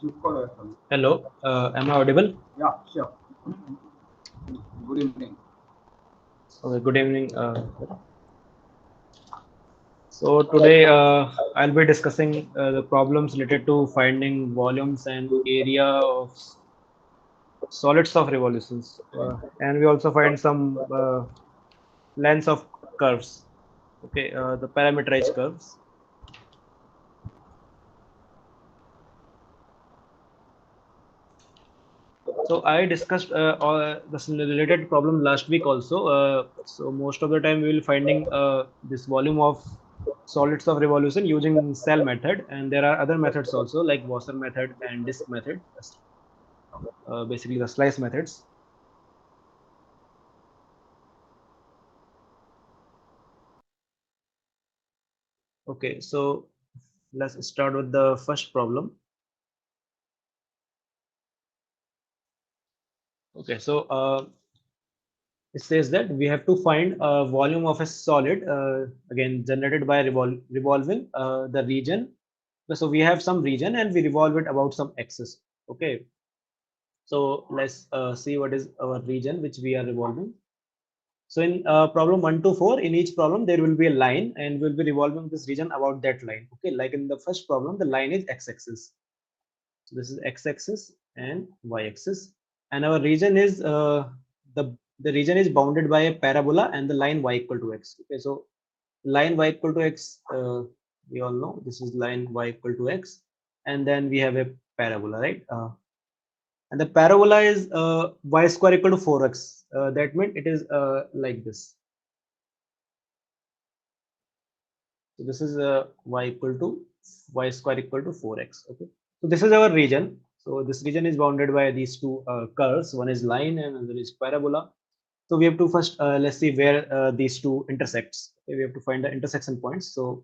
Hello, am I audible? Yeah, sure. Good evening. Okay, good evening. So today I'll be discussing the problems related to finding volumes and area of solids of revolutions, and we also find some lengths of curves. Okay, the parameterized curves. So I discussed all this related problem last week also. So most of the time we will finding this volume of solids of revolution using cell method, and there are other methods also like Wasser method and disk method, basically the slice methods. Okay, so let's start with the first problem. Okay, so it says that we have to find a volume of a solid again generated by revolving the region. So we have some region and we revolve it about some axis. Okay, so let's see what is our region which we are revolving. So in problem 1 to 4, in each problem there will be a line and we'll be revolving this region about that line. Okay, like in the first problem the line is x-axis. So this is x-axis and y-axis, and our region is the region is bounded by a parabola and the line y equal to x. Okay, so line y equal to x, we all know this is line y equal to x, and then we have a parabola, right? And the parabola is y square equal to 4x. That means it is like this. So this is y equal to y square equal to 4x. Okay. So this is our region. So this region is bounded by these two curves. One is line and another is parabola. So we have to first let's see where these two intersects. Okay, we have to find the intersection points. So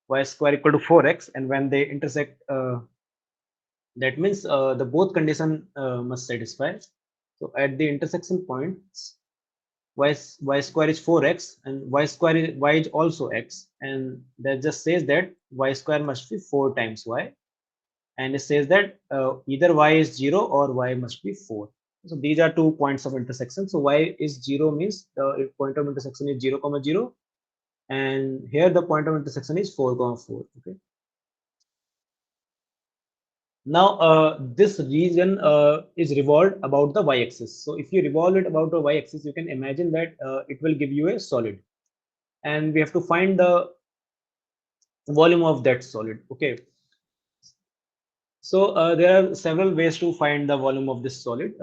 y square equal to 4x, and when they intersect, that means the both condition must satisfy. So at the intersection points, y square is 4x and y square is y is also x, and that just says that y square must be 4 times y, and it says that either y is 0 or y must be 4. So these are 2 points of intersection. So y is 0 means the point of intersection is 0 comma 0, and here the point of intersection is 4 comma 4. Okay, now this region is revolved about the y-axis. So if you revolve it about the y-axis, you can imagine that it will give you a solid, and we have to find the volume of that solid. Okay, so there are several ways to find the volume of this solid.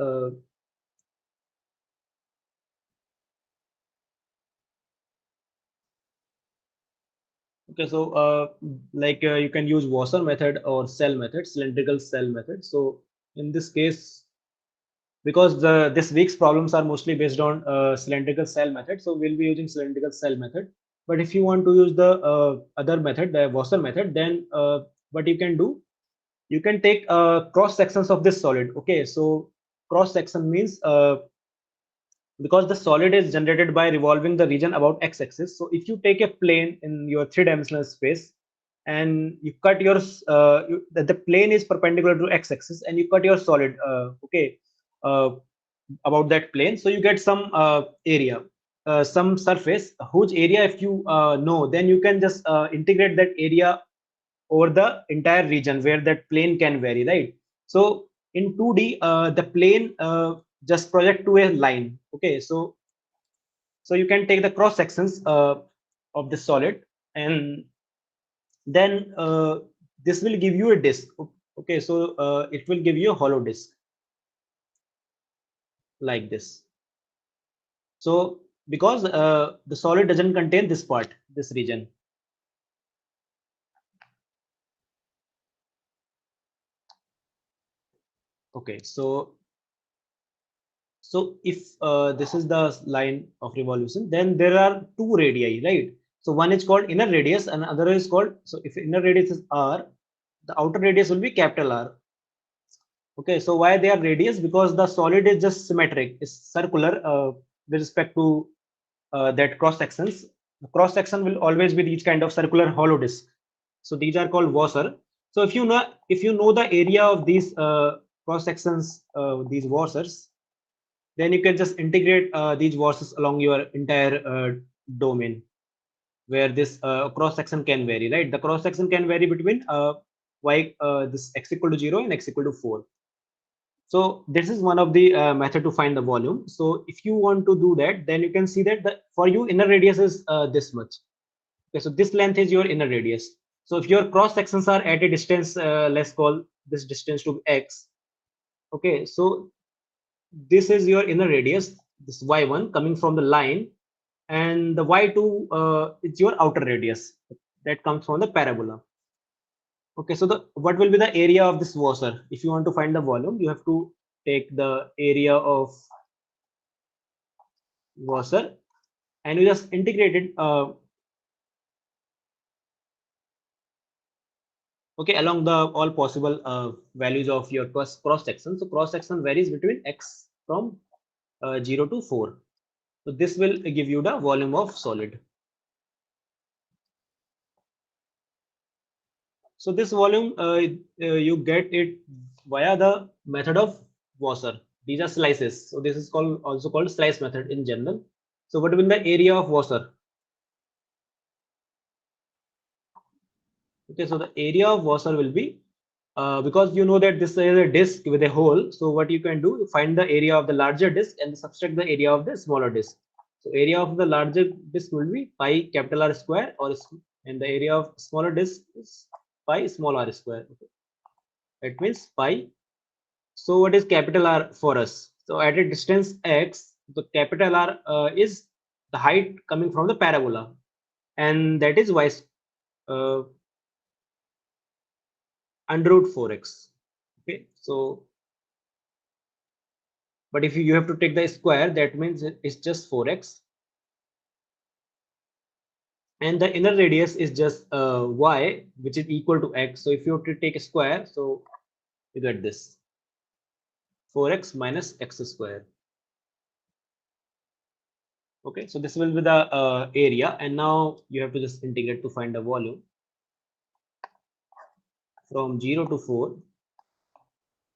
Okay, so like you can use Wasser method or cell method, cylindrical cell method. So in this case, because this week's problems are mostly based on cylindrical cell method, so we'll be using cylindrical cell method. But if you want to use the other method, the Wasser method, then what you can do, you can take cross sections of this solid. Okay, so cross section means because the solid is generated by revolving the region about x-axis. So if you take a plane in your three-dimensional space and you cut your the plane is perpendicular to x-axis and you cut your solid, okay, uh, about that plane, so you get some area, some surface whose area if you know, then you can just integrate that area over the entire region where that plane can vary, right? So in 2D, the plane just project to a line. Okay, so you can take the cross sections of the solid, and then this will give you a disk. Okay, so it will give you a hollow disk like this. So because the solid doesn't contain this part, this region. Okay, so if this is the line of revolution, then there are two radii, right? So one is called inner radius and other is called, so if inner radius is r, the outer radius will be capital R. Okay, so why they are radius? Because the solid is just symmetric, it's circular with respect to that cross sections. The cross section will always be these kind of circular hollow disk. So these are called Wasser. So if you know the area of these cross sections, these washers, then you can just integrate these washers along your entire domain, where this cross section can vary, right? The cross section can vary between this x equal to 0 and x equal to 4. So this is one of the method to find the volume. So if you want to do that, then you can see that for you inner radius is this much. Okay, so this length is your inner radius. So if your cross sections are at a distance, let's call this distance to x. Okay, so this is your inner radius, this y1 coming from the line, and the y2 is your outer radius that comes from the parabola. Okay, so the what will be the area of this washer? If you want to find the volume, you have to take the area of washer and you just integrate it okay, along the all possible values of your cross section. So cross section varies between x from 0 to 4. So this will give you the volume of solid. So this volume you get it via the method of washer. These are slices. So this is also called slice method in general. So what will be the area of washer? Okay, so the area of washer will be because you know that this is a disk with a hole. So what you can do, find the area of the larger disk and subtract the area of the smaller disk. So area of the larger disk will be pi capital R square, and the area of smaller disk is pi small r square. Okay. That means pi. So what is capital R for us? So at a distance x, the capital R is the height coming from the parabola, and that is uh, under root 4x. Okay, so but if you have to take the square, that means it's just 4x, and the inner radius is just y, which is equal to x. So if you have to take a square, so you get this 4x minus x square. Okay, so this will be the area, and now you have to just integrate to find the volume from 0 to 4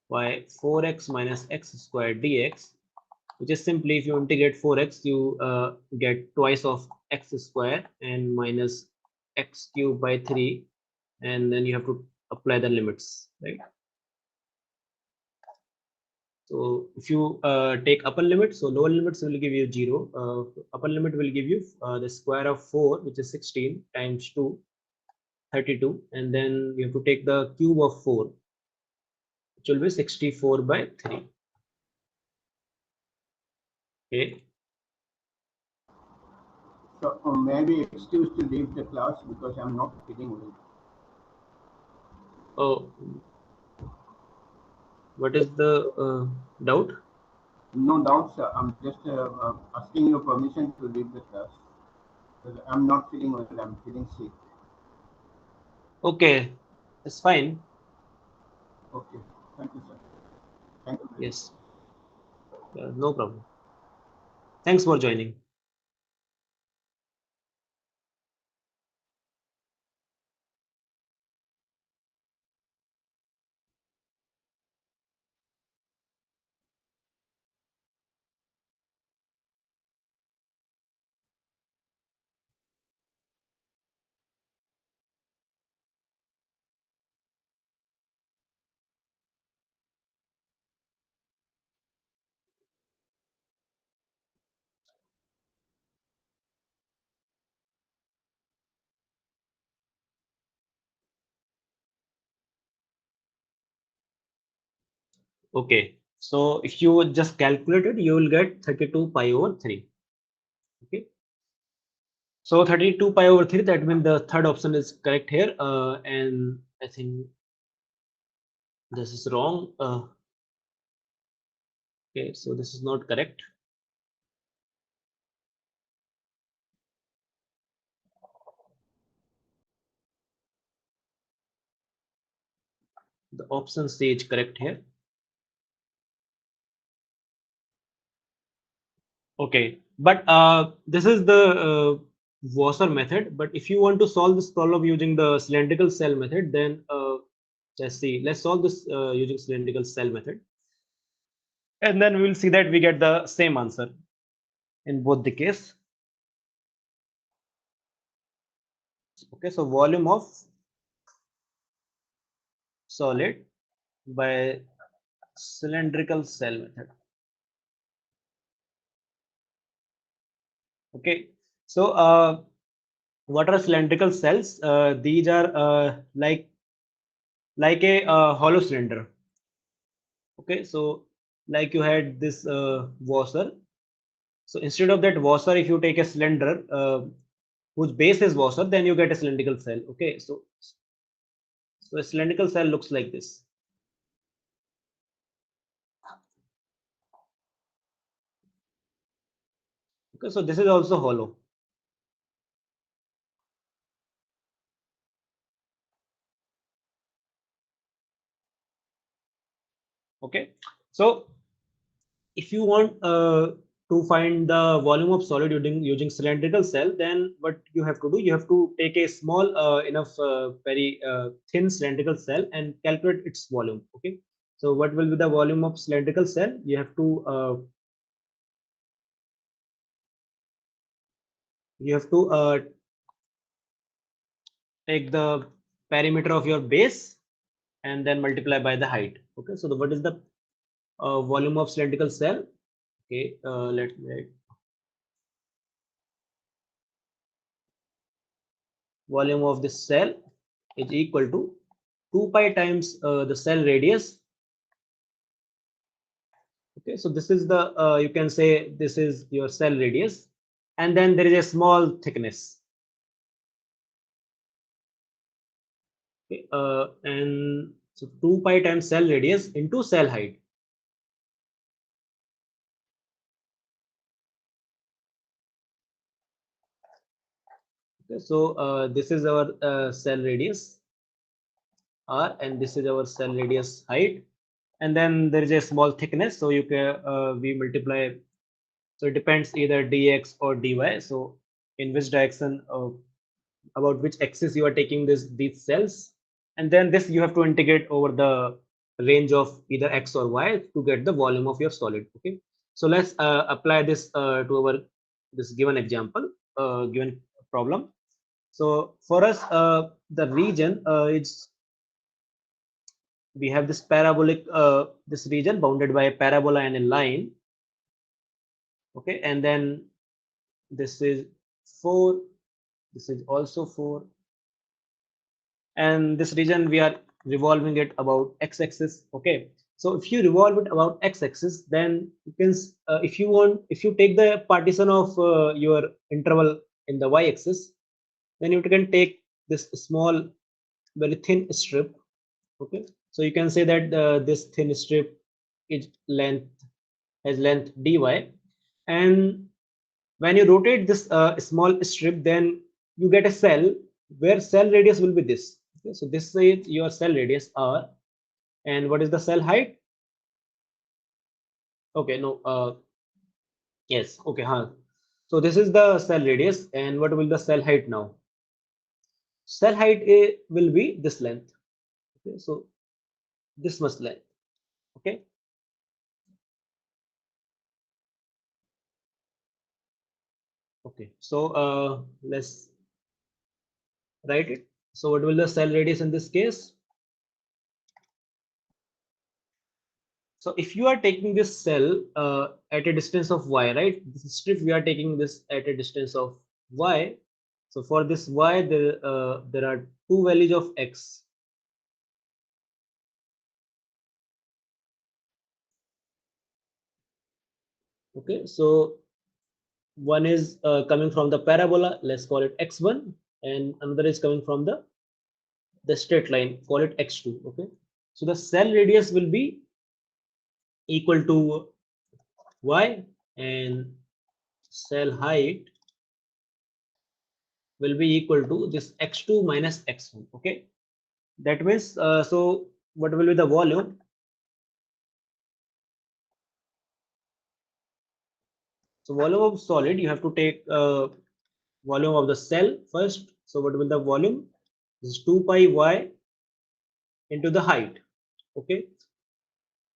by 4x minus x squared dx, which is simply if you integrate 4x, you get twice of x square and minus x cubed by 3, and then you have to apply the limits, right? So if you take upper limit, so lower limits will give you 0. Upper limit will give you the square of 4, which is 16 times 2, 32, and then you have to take the cube of 4, which will be 64 by 3. Okay. So maybe excuse to leave the class because I'm not feeling well. Oh, what is the doubt? No doubts. I'm just asking your permission to leave the class because I'm not feeling well. I'm feeling sick. Okay, it's fine. Okay. Thank you, sir. Thank you very much. Yes, no problem. Thanks for joining. Okay, so if you just calculate it, you will get 32 pi over 3. Okay, so 32 pi over 3, that means the third option is correct here. And I think this is wrong. Okay, so this is not correct. The option C is correct here. Okay, but this is the Wasser method. But if you want to solve this problem using the cylindrical cell method, then Let's see. Let's solve this using cylindrical cell method, and then we will see that we get the same answer in both the case. Okay, so volume of solid by cylindrical cell method. Okay, so what are cylindrical cells? These are like a hollow cylinder. Okay, so like you had this washer. So instead of that washer, if you take a cylinder whose base is washer, then you get a cylindrical cell. Okay, so a cylindrical cell looks like this. Okay, so this is also hollow. Okay, so if you want to find the volume of solid using cylindrical cell, then what you have to do, you have to take a small enough very thin cylindrical cell and calculate its volume. Okay, so what will be the volume of cylindrical cell? You have to take the perimeter of your base and then multiply by the height. Okay, so what is the volume of cylindrical cell? Okay, let me volume of this cell is equal to 2 pi times the cell radius. Okay, so this is the you can say this is your cell radius, and then there is a small thickness. Okay, and so 2 pi times cell radius into cell height. Okay, so this is our cell radius r, and this is our cell radius height, and then there is a small thickness. So you can we multiply. So it depends either dx or dy. So in which direction about which axis you are taking these cells, and then this you have to integrate over the range of either x or y to get the volume of your solid. Okay, so let's apply this to our this given example, given problem. So for us, the region is we have this parabolic this region bounded by a parabola and a line. Okay, and then this is 4, this is also 4, and this region we are revolving it about x-axis. Okay, so if you revolve it about x-axis, then you can if you want, if you take the partition of your interval in the y-axis, then you can take this small very thin strip. Okay, so you can say that this thin strip is length has length dy, and when you rotate this small strip, then you get a cell where cell radius will be this. Okay, so this is your cell radius r, and what is the cell height? Okay, no, yes, okay, huh. So this is the cell radius, and what will the cell height now? Cell height will be this length. Okay, so this much length. Okay, okay. So let's write it. So what will the cell radius in this case? So if you are taking this cell at a distance of y, right? This strip we are taking this at a distance of y. So for this y, there are two values of x. Okay, so one is coming from the parabola. Let's call it x1, and another is coming from the straight line. Call it x2. Okay, so the cell radius will be equal to y, and cell height will be equal to this x2 minus x1. Okay, that means so what will be the volume? So volume of solid, you have to take volume of the cell first. So what will the volume? This is 2 pi y into the height. Okay,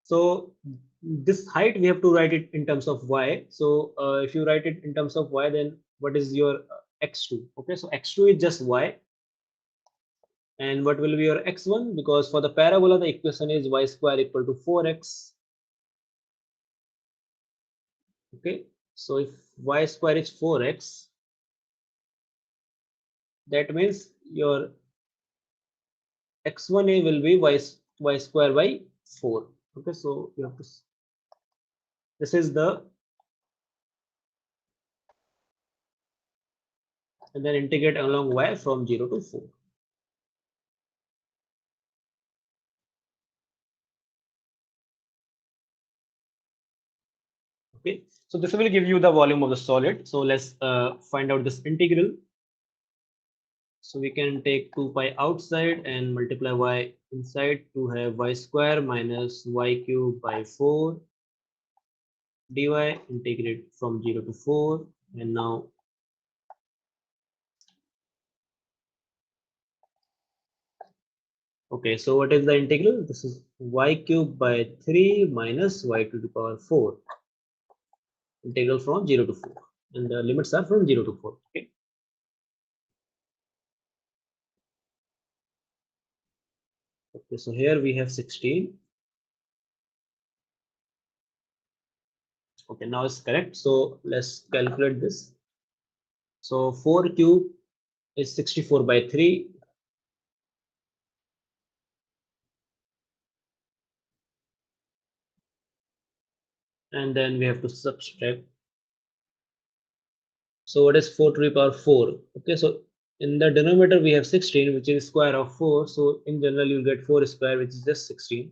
so this height we have to write it in terms of y. So if you write it in terms of y, then what is your x2? Okay, so x2 is just y. And what will be your x1? Because for the parabola, the equation is y square equal to 4x. Okay, so if y square is 4x, that means your x1a will be y square by 4. Okay, so you have to, this is the, and then integrate along y from 0 to 4. Okay, so this will give you the volume of the solid. So let's find out this integral. So we can take 2 pi outside and multiply y inside to have y square minus y cube by 4 dy, integrate from 0 to 4. And now, okay, so what is the integral? This is y cube by 3 minus y to the power 4, integral from 0 to 4, and the limits are from 0 to 4. Okay, okay, so here we have 16. Okay, now it's correct. So let's calculate this. So 4 cube is 64 by 3, and then we have to subtract. So what is 4 to the power 4? Okay, so in the denominator we have 16, which is square of 4. So in general you'll get 4 square, which is just 16.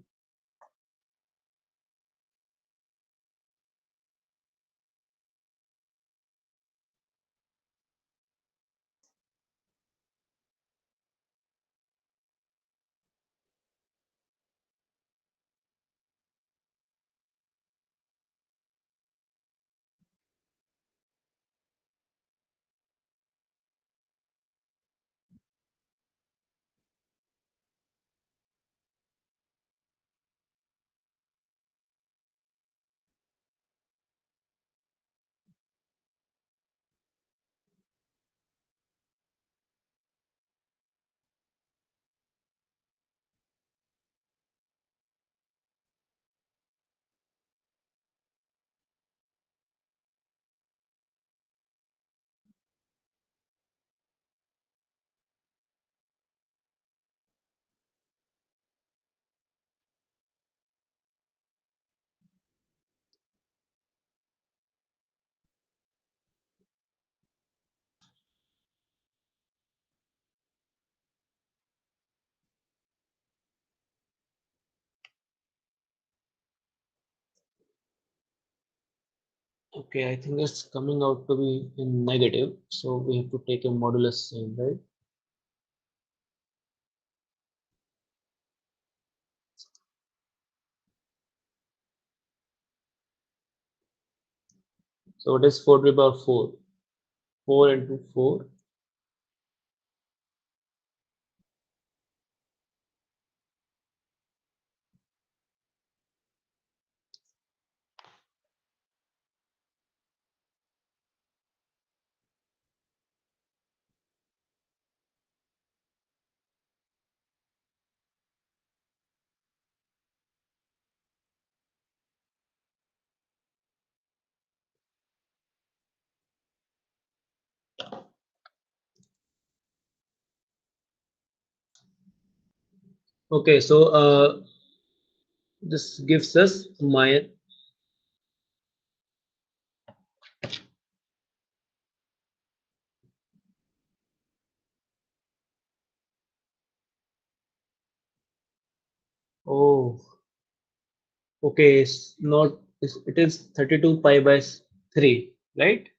Okay, I think it's coming out to be in negative. So we have to take a modulus sign, right? So what is 4 to the power 4? 4 into 4. Okay, so this gives us my, oh, okay, it's not, it is 32 pi by 3, right?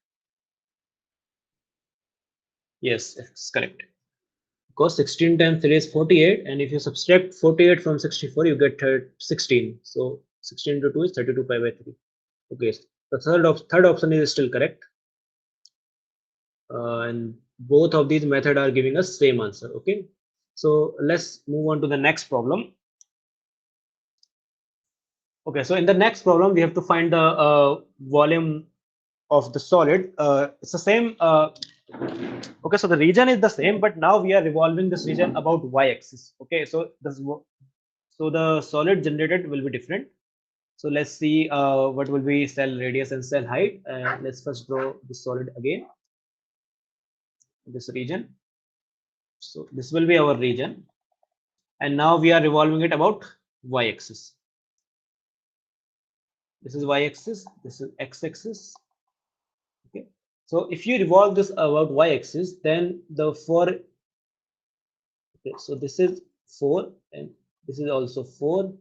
Yes, it's correct. Because 16 times 3 is 48, and if you subtract 48 from 64, you get 16. So 16 into 2 is 32 pi by 3. Okay, so the third option is still correct. And both of these method are giving us same answer. Okay, So let's move on to the next problem. Okay, so in the next problem, we have to find the volume of the solid. It's the same. Okay, so the region is the same, but now we are revolving this region about y-axis. Okay, so so the solid generated will be different. So let's see what will be cell radius and cell height. Let's first draw the solid again. This region. So this will be our region, and now we are revolving it about y-axis. This is y-axis. This is x-axis. Okay. So if you revolve this about y-axis, then the four. Okay, so this is 4, and this is also 4.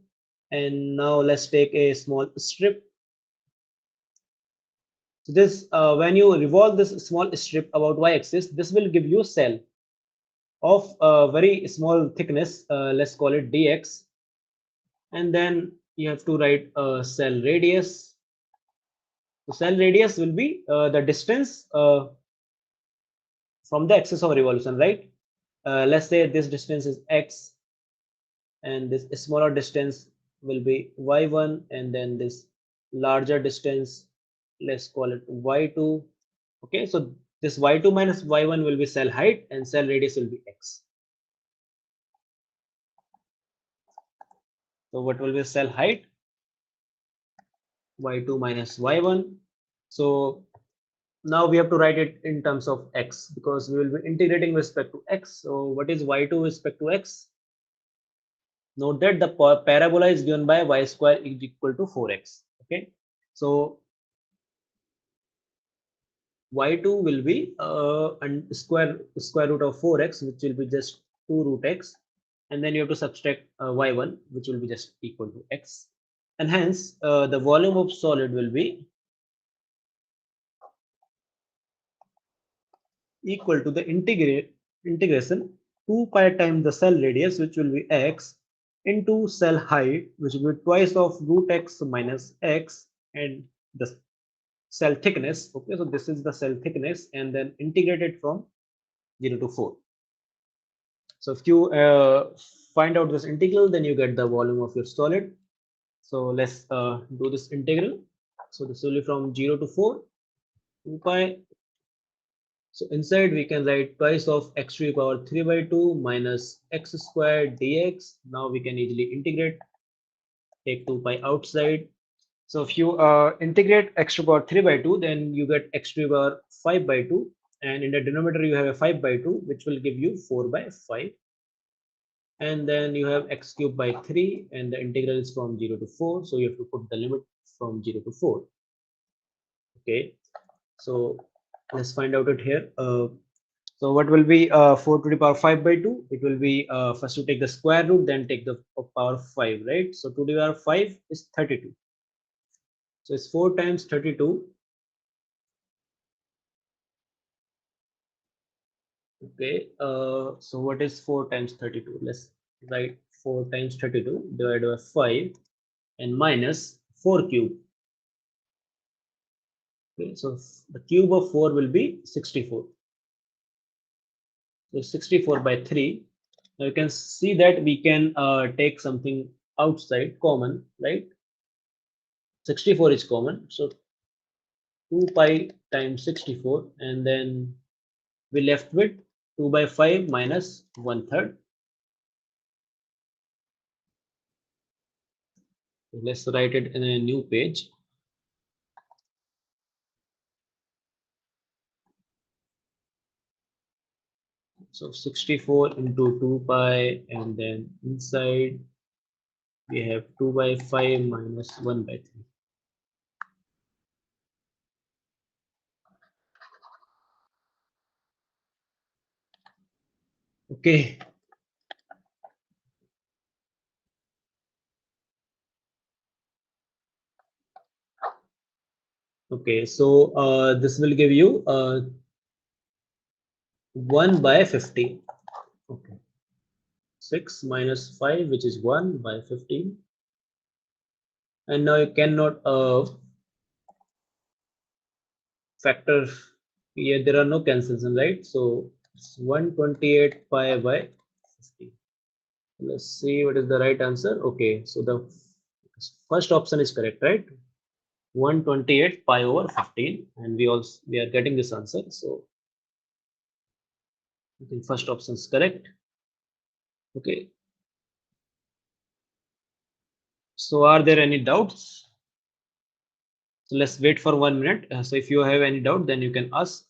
And now let's take a small strip. So this, when you revolve this small strip about y-axis, this will give you cell of very small thickness. Let's call it dx, and then you have to write cell radius. So cell radius will be the distance from the axis of revolution, right? Let's say this distance is x, and this smaller distance will be y1, and then this larger distance, let's call it y2. Okay, so this y2 minus y1 will be cell height, and cell radius will be x. So what will be cell height? Y2 minus y1. So now we have to write it in terms of x, because we will be integrating with respect to x. So what is y2 with respect to x? Note that the parabola is given by y square is equal to 4x. Okay, so y2 will be and square root of 4x, which will be just 2 root x, and then you have to subtract y1, which will be just equal to x, and hence the volume of solid will be equal to the integration 2 pi times the cell radius, which will be x, into cell height, which will be twice of root x minus x, and the cell thickness. Okay, so this is the cell thickness, and then integrated from 0 to 4. So if you find out this integral, then you get the volume of your solid. So let's do this integral. So this will be from 0 to 4, 2 pi. So inside we can write twice of x to the power 3 by 2 minus x squared dx. Now we can easily integrate, take 2 pi outside. So if you integrate x to the power 3 by 2, then you get x to the power 5 by 2. And in the denominator, you have a 5 by 2, which will give you 4 by 5. And then you have x cubed by 3, and the integral is from 0 to 4, so you have to put the limit from 0 to 4. Okay, so let's find out it here. So what will be 4 to the power 5 by 2? It will be first you take the square root, then take the power 5, right? So 2 to the power 5 is 32. So it's 4 times 32. Okay, so what is 4 times 32? Let's write 4 times 32 divided by 5 and minus 4 cube. Okay, so the cube of 4 will be 64. So 64 by 3. Now you can see that we can take something outside common, right? 64 is common. So 2 pi times 64, and then we left with 2 by 5 minus 1/3. Let's write it in a new page. So 64 into 2 pi, and then inside we have 2 by 5 minus 1 by 3. Okay. Okay, so this will give you 1 by 50. Okay. 6 minus 5, which is 1 by 15. And now you cannot factor. Yeah, there are no cancellation, right? So it's 128 pi by 50. Let's see what is the right answer. Okay, so the first option is correct, right? 128 pi over 15, and we are getting this answer. So I think first option is correct. Okay. So are there any doubts? So let's wait for 1 minute. So if you have any doubt, then you can ask.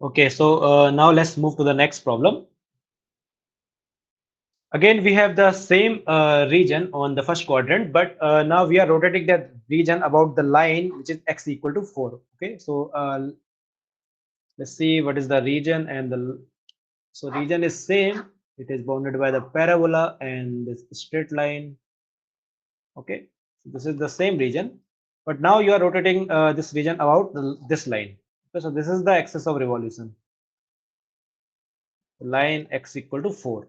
Okay, so now let's move to the next problem. Again, we have the same region on the first quadrant, but now we are rotating that region about the line which is x equal to 4. Okay, so let's see what is the region, and the so region is same. It is bounded by the parabola and this straight line. Okay, so this is the same region, but now you are rotating this region about this line. Okay, so this is the axis of revolution, line x equal to 4.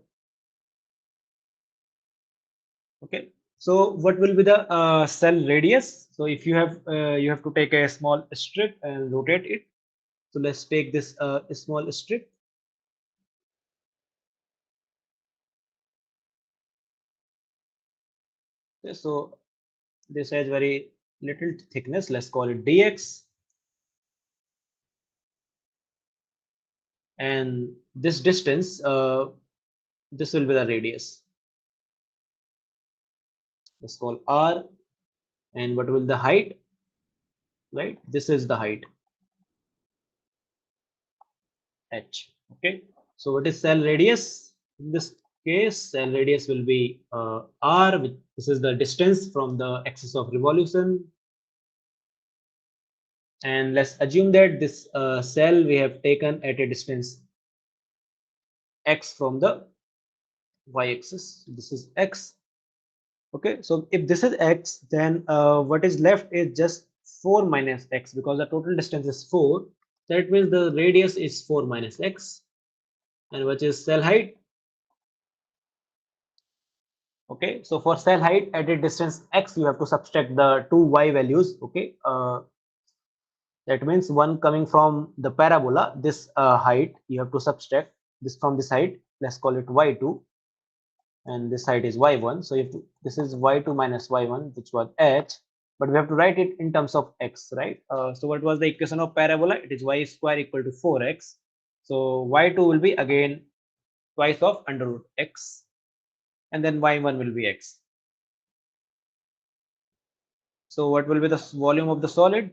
Okay, so what will be the cell radius? So if you have to take a small strip and rotate it. So let's take this small strip. Okay, so this has very little thickness. Let's call it dx, and this distance, this will be the radius. Let's call r, and what will the height? Right, this is the height h. Okay, so what is cell radius? In this case, cell radius will be r. This is the distance from the axis of revolution, and let's assume that this cell we have taken at a distance x from the y-axis. This is x. Okay, so if this is x, then what is left is just 4 minus x, because the total distance is 4. That means the radius is 4 minus x, and which is cell height. Okay, so for cell height at a distance x, you have to subtract the two y values. Okay, that means one coming from the parabola, this height you have to subtract this from this height. Let's call it y2, and this height is y1. So if this is y2 minus y1, which was h, but we have to write it in terms of x, right? So what was the equation of parabola? It is y square equal to 4x. So y2 will be again twice of under root x, and then y1 will be x. So what will be the volume of the solid?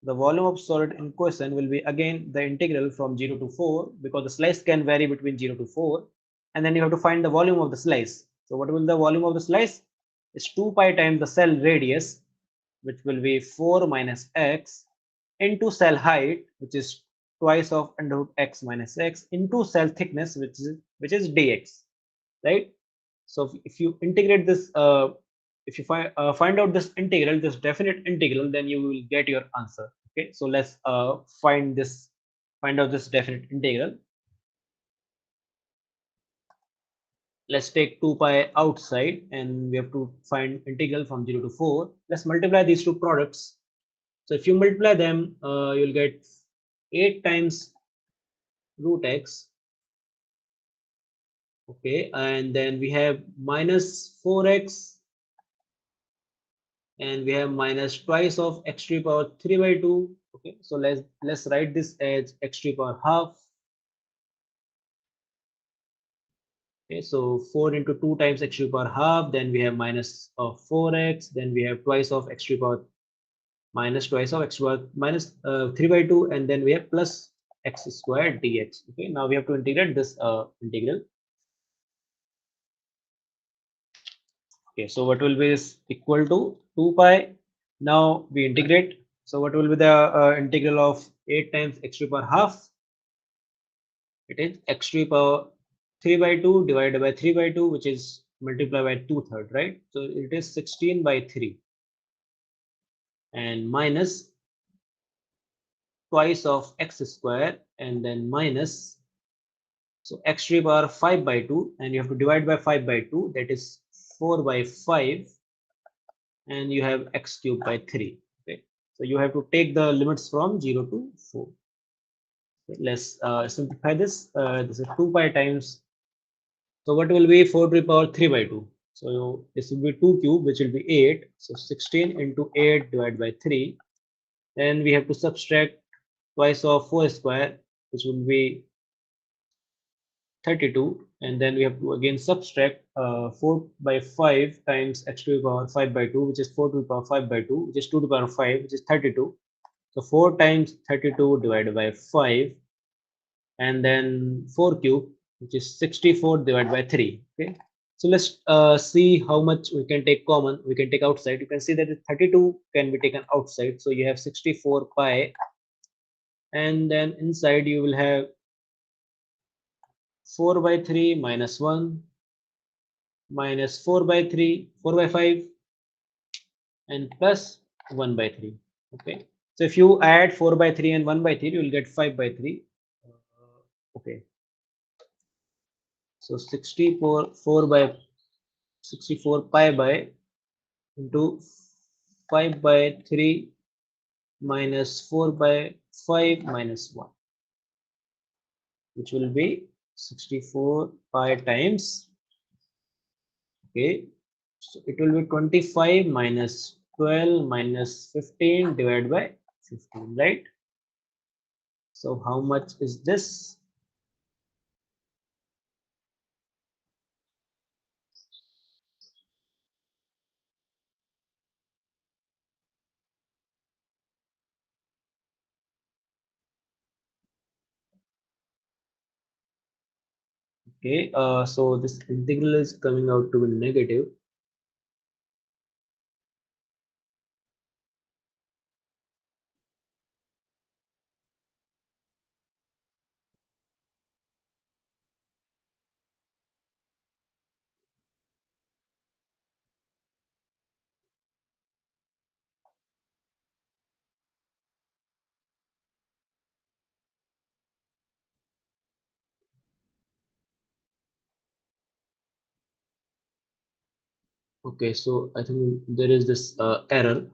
The volume of solid in question will be again the integral from 0 to 4, because the slice can vary between 0 to 4, and then you have to find the volume of the slice. So what will the volume of the slice? It's 2 pi times the cell radius, which will be 4 minus x, into cell height, which is twice of under root x minus x, into cell thickness, which is dx, right? So if you integrate this, if you find out this integral, this definite integral, then you will get your answer. Okay, so let's find this find out this definite integral. Let's take 2 pi outside and we have to find integral from 0 to 4. Let's multiply these two products. So if you multiply them, you'll get 8 times root x. Okay, and then we have minus 4x, and we have minus twice of x to the power 3 by 2. Okay, so let's write this as x to the power half. Okay, so 4 into 2 times x to the power half, then we have minus of 4x, then we have twice of x to the power minus twice of x to the power minus 3 by 2, and then we have plus x squared dx. Okay, now we have to integrate this integral. Okay, so what will be is equal to 2 pi. Now we integrate. So what will be the integral of 8 times x to the power half? It is x to the power 3 by 2 divided by 3 by 2, which is multiplied by 2/3, right? So it is 16 by 3, and minus twice of x square, and then minus, so x to the power 5 by 2, and you have to divide by 5 by 2, that is 4 by 5, and you have x cubed by 3. Okay, so you have to take the limits from 0 to 4. Okay, let's simplify this. This is 2 pi times, so what will be 4 to the power 3 by 2? So this will be 2 cube, which will be 8. So 16 into 8 divided by 3. Then we have to subtract twice of 4 square, which will be 32. And then we have to again subtract 4 by 5 times x to the power 5 by 2, which is 4 to the power 5 by 2, which is 2 to the power 5, which is 32. So 4 times 32 divided by 5, and then 4 cube, which is 64 divided by 3. Okay, so let's see how much we can take common. We can take outside. You can see that the 32 can be taken outside, so you have 64 pi, and then inside you will have 4 by 3 minus 1 minus 4 by 3 4 by 5, and plus 1 by 3. Okay, so if you add 4 by 3 and 1 by 3, you will get 5 by 3. Okay, so 64 4 by 64 pi by into 5 by 3 minus 4 by 5 minus 1, which will be 64 pi times. Okay, so it will be 25 minus 12 minus 15 divided by 15, right? So how much is this? Okay, so this integral is coming out to be negative. Okay, so I think there is this error.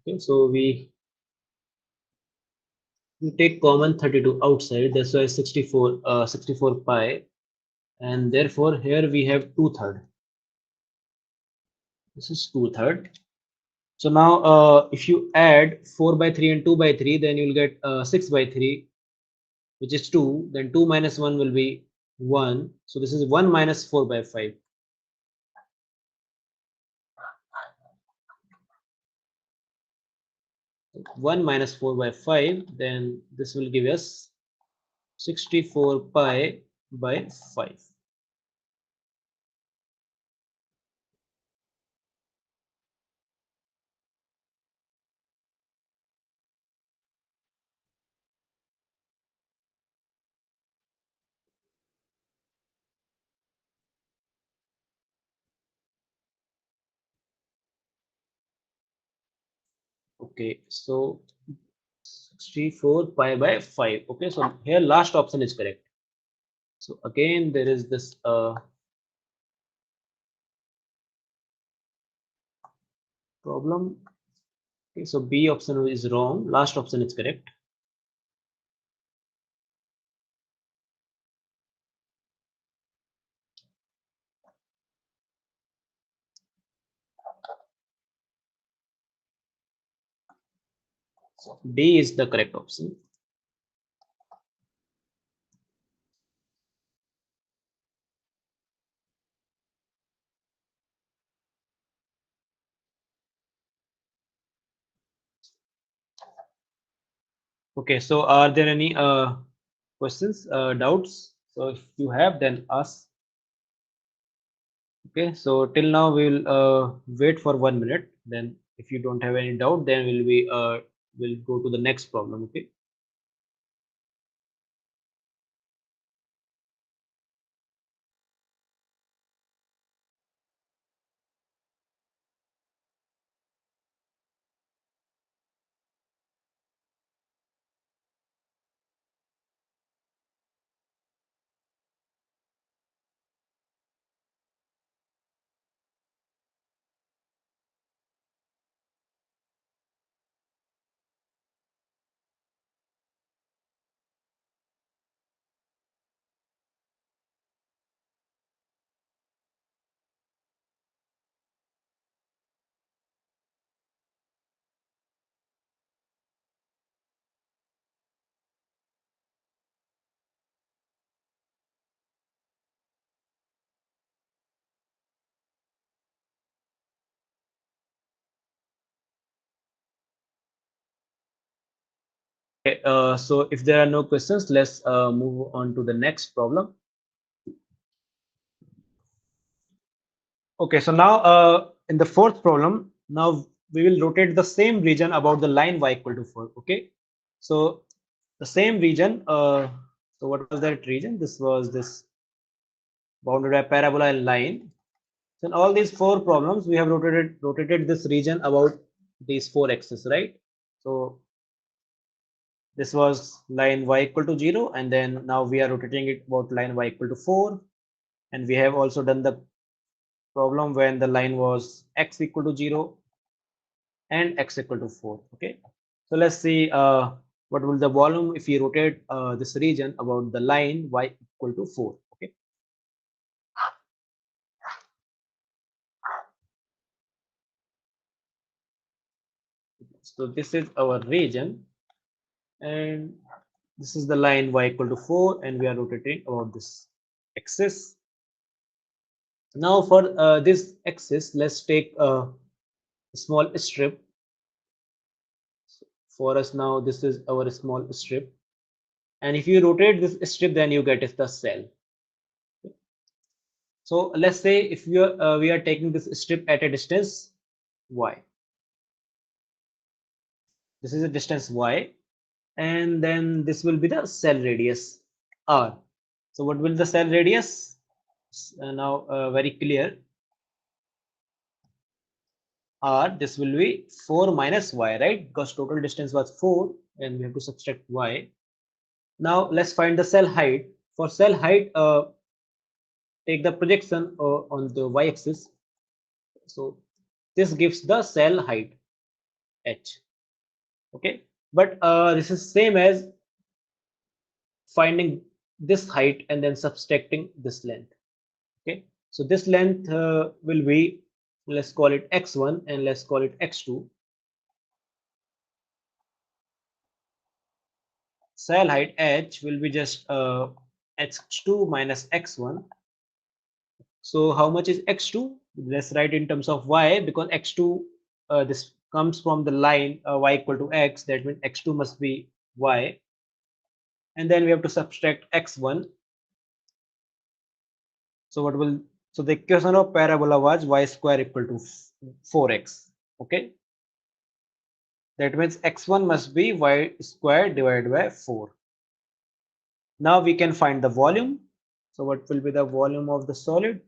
Okay, so we take common 32 outside, that's why 64 pi, and therefore here we have 2/3. This is 2/3. So now if you add 4 by 3 and 2 by 3, then you'll get 6 by 3, which is 2. Then 2 minus 1 will be 1. So this is 1 minus 4 by 5. 1 minus 4 by 5, then this will give us 64 pi by 5. Okay, so 64 pi by 5. Okay, so here last option is correct. So again there is this problem. Okay, so B option is wrong. Last option is correct. D is the correct option. Okay, so are there any questions, doubts? So if you have, then ask. Okay, so till now we will wait for 1 minute. Then if you don't have any doubt, then will go to the next problem. Okay. Okay, so if there are no questions, let's move on to the next problem. Okay, so now in the fourth problem, now we will rotate the same region about the line y equal to 4. Okay, so the same region. So what was that region? This was this bounded by parabola and line. So in all these four problems, we have rotated this region about these four axes, right? So this was line y equal to 0, and then now we are rotating it about line y equal to 4, and we have also done the problem when the line was x equal to 0 and x equal to 4. Okay, so let's see what will the volume if we rotate this region about the line y equal to 4. Okay, so this is our region, and this is the line y equal to 4, and we are rotating about this axis. Now for this axis, let's take a small strip. For us now, this is our small strip, and if you rotate this strip, then you get is the cell. So let's say if we are taking this strip at a distance y. This is a distance y, and then this will be the cell radius r. So what will the cell radius? Now very clear. R, this will be 4 minus y, right? Because total distance was 4, and we have to subtract y. Now let's find the cell height. For cell height, take the projection on the y-axis. So this gives the cell height h. Okay, but this is same as finding this height and then subtracting this length. Okay, so this length will be, let's call it x1 and let's call it x2. Cell height h will be just x2 minus x1. So how much is x2? Let's write in terms of y, because x2 this comes from the line y equal to x. That means x2 must be y, and then we have to subtract x1. So what will, so the equation of parabola was y square equal to 4x. Okay, that means x1 must be y square divided by 4. Now we can find the volume. So what will be the volume of the solid?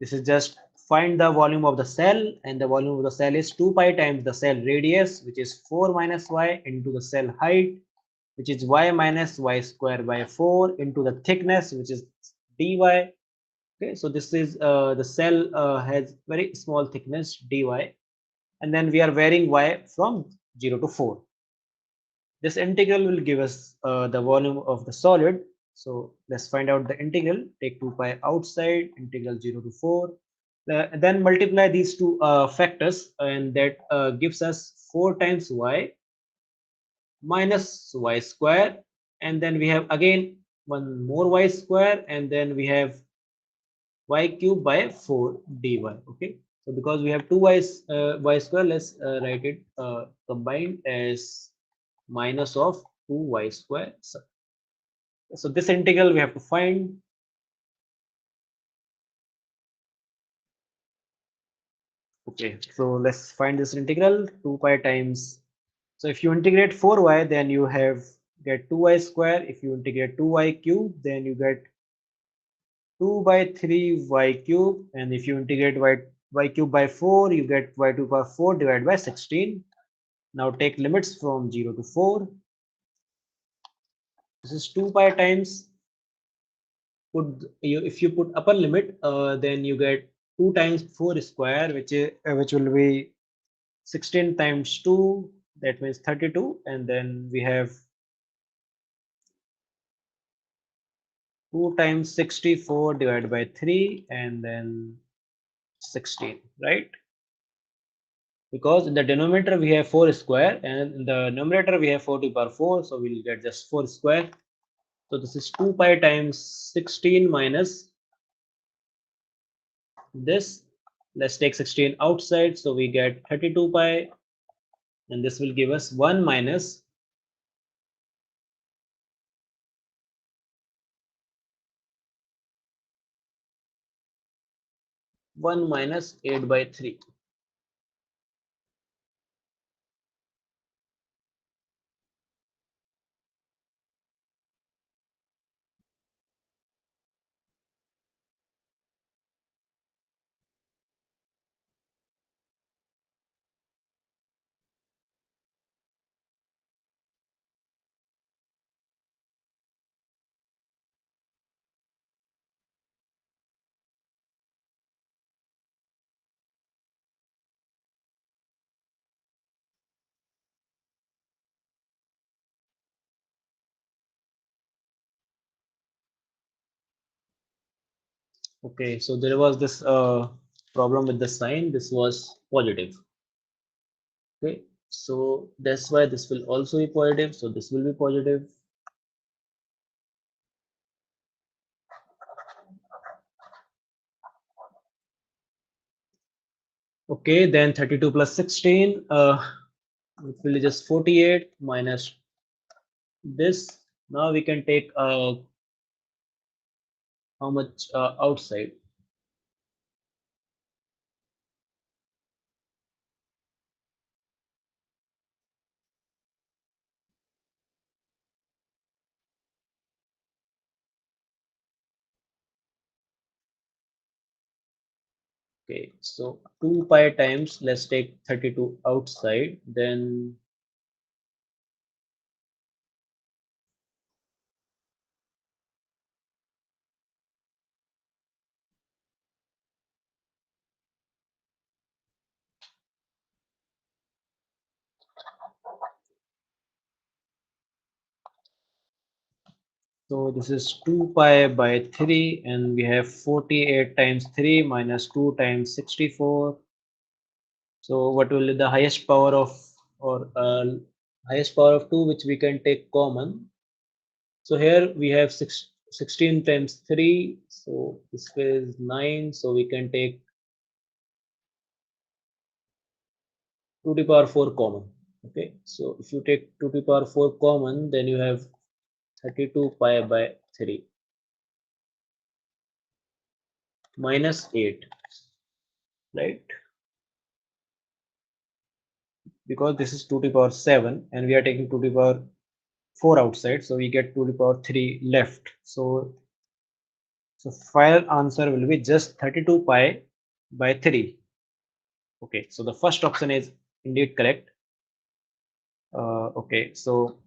This is just find the volume of the cell, and the volume of the cell is 2 pi times the cell radius, which is 4 minus y, into the cell height, which is y minus y square by 4, into the thickness, which is dy. Okay, so this is the cell has very small thickness dy, and then we are varying y from 0 to 4. This integral will give us the volume of the solid. So let's find out the integral. Take 2 pi outside, integral 0 to 4. Then multiply these two factors, and that gives us 4 times y minus y square. And then we have again one more y square, and then we have y cube by 4 dy. Okay, so because we have two y square, let's write it combined as minus of 2y square. So this integral we have to find. Okay, so let's find this integral. 2 pi times, so if you integrate 4y, then you have get 2y square. If you integrate 2y cube, then you get 2 by 3y cube, and if you integrate y cube by 4, you get y to the power 4 divided by 16. Now take limits from 0 to 4. This is 2 pi times, if you put upper limit, then you get 2 times 4 square, which will be 16 times 2, that means 32, and then we have 2 times 64 divided by 3, and then 16, right? Because in the denominator we have 4 square, and in the numerator we have 4 to the power 4, so we'll get just 4 square. So this is 2 pi times 16 minus this. Let's take 16 outside, so we get 32 pi, and this will give us 1 minus 8 by 3. Okay, so there was this problem with the sign. This was positive. Okay, so that's why this will also be positive. So this will be positive. Okay, then 32 plus 16, it will be just 48 minus this. Now we can take how much outside. Okay, so 2 pi times, let's take 32 outside, then so this is 2 pi by 3, and we have 48 times 3 minus 2 times 64. So what will be the highest power of, or highest power of 2 which we can take common? So here we have 16 times 3, so this is 9, so we can take 2 to the power 4 common. Okay, so if you take 2 to the power 4 common, then you have 32 pi by 3 minus 8, right? Because this is 2 to the power 7, and we are taking 2 to the power 4 outside, so we get 2 to the power 3 left. So final answer will be just 32 pi by 3. Okay, so the first option is indeed correct. Okay, so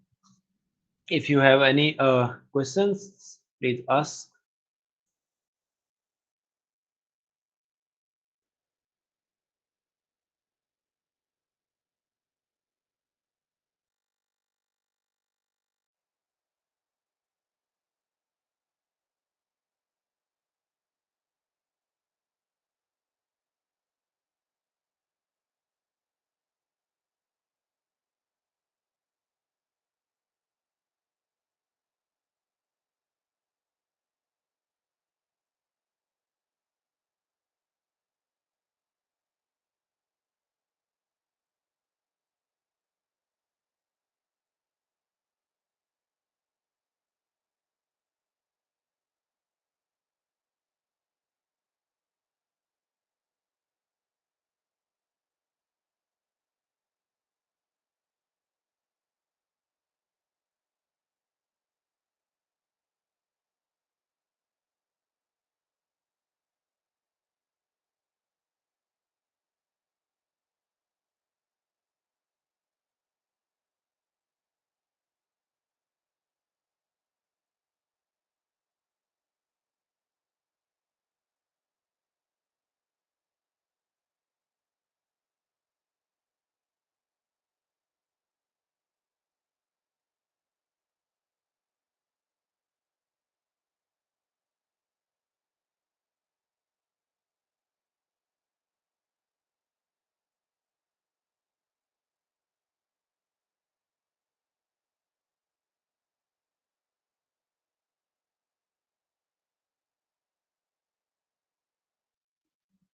if you have any questions, please ask.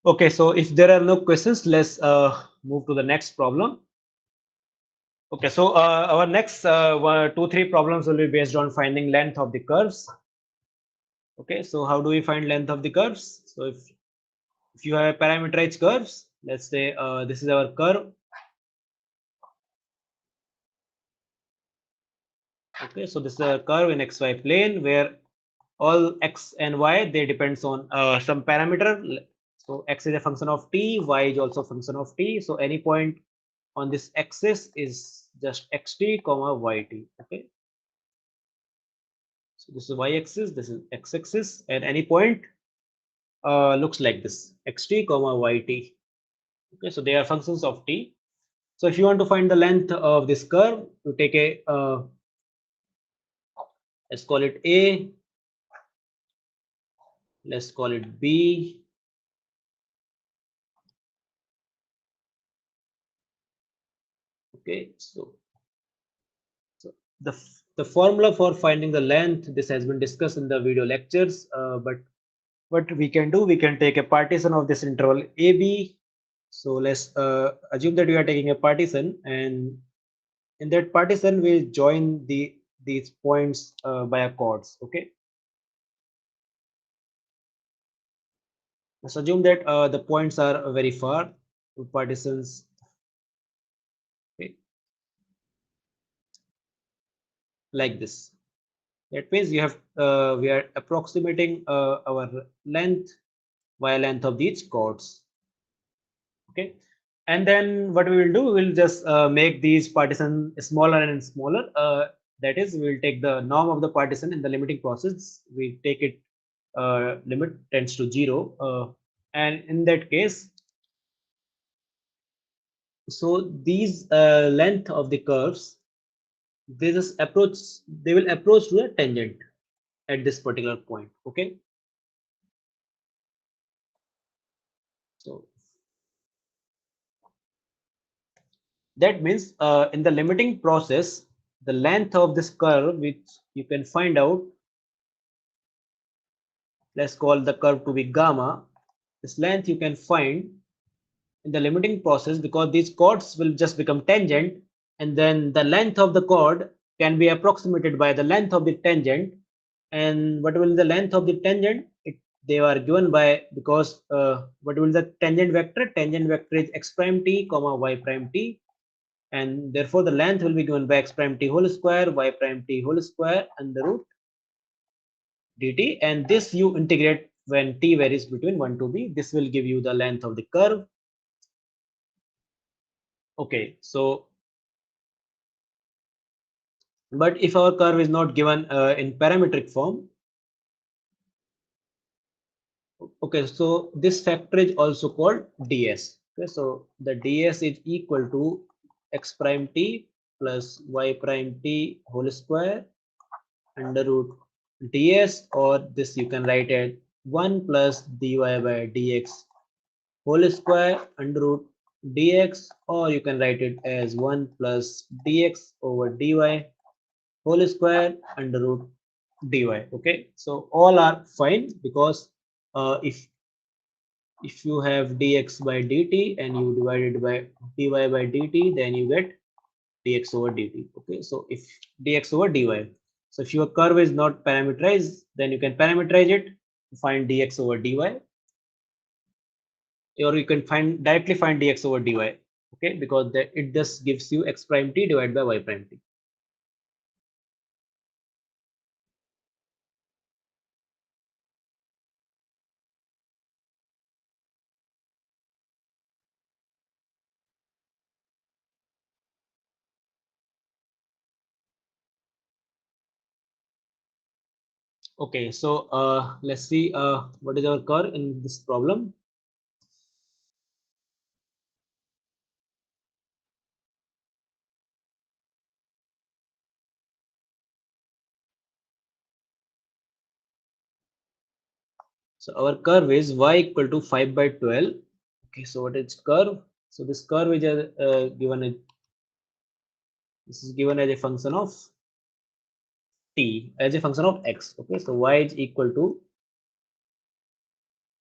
Okay, so if there are no questions, let's move to the next problem. Okay, so our next 2, 3 problems will be based on finding length of the curves. Okay, so how do we find length of the curves? So if you have parameterized curves, let's say this is our curve. Okay, so this is a curve in xy plane where all x and y they depends on some parameter. So x is a function of t, y is also a function of t. So any point on this axis is just xt comma yt. Okay, so this is y-axis, this is x-axis, and any point looks like this xt comma yt. Okay, so they are functions of t. So if you want to find the length of this curve, you take a let's call it a, let's call it b, okay. So the formula for finding the length, this has been discussed in the video lectures, but what we can do, we can take a partition of this interval AB. So let's assume that we are taking a partition, and in that partition we join these points via chords. Okay, let's assume that the points are very far to partitions. Okay, like this. That means you have we are approximating our length via length of these chords. Okay, and then what we will do, we will just make these partition smaller and smaller. That is, we will take the norm of the partition in the limiting process. We take it limit tends to 0, and in that case, so these length of the curves, they just approach, they will approach to a tangent at this particular point. Okay, so that means in the limiting process, the length of this curve, which you can find out, let's call the curve to be gamma. This length you can find in the limiting process because these chords will just become tangent, and then the length of the chord can be approximated by the length of the tangent. And what will the length of the tangent? They are given by, because what will the tangent vector? Tangent vector is x prime t comma y prime t, and therefore the length will be given by x prime t whole square, y prime t whole square, and the root dt, and this you integrate when t varies between 1 to b. This will give you the length of the curve. Okay, so but if our curve is not given in parametric form, okay, so this factor is also called ds. Okay, so the ds is equal to x prime t plus y prime t whole square under root ds, or this you can write as 1 plus dy by dx whole square under root dx, or you can write it as 1 plus dx over dy whole square under root dy. Okay, so all are fine, because if you have dx by dt and you divide it by dy by dt, then you get dx over dt. Okay, so if dx over dy, so if your curve is not parameterized, then you can parameterize it to find dx over dy, or you can directly find dx over dy. Okay, because it just gives you x prime t divided by y prime t. Okay, so let's see what is our curve in this problem. So our curve is y equal to 5 by 12. Okay, so what is curve? So this curve is given as, this is given as a function of t, as a function of x. Okay, so y is equal to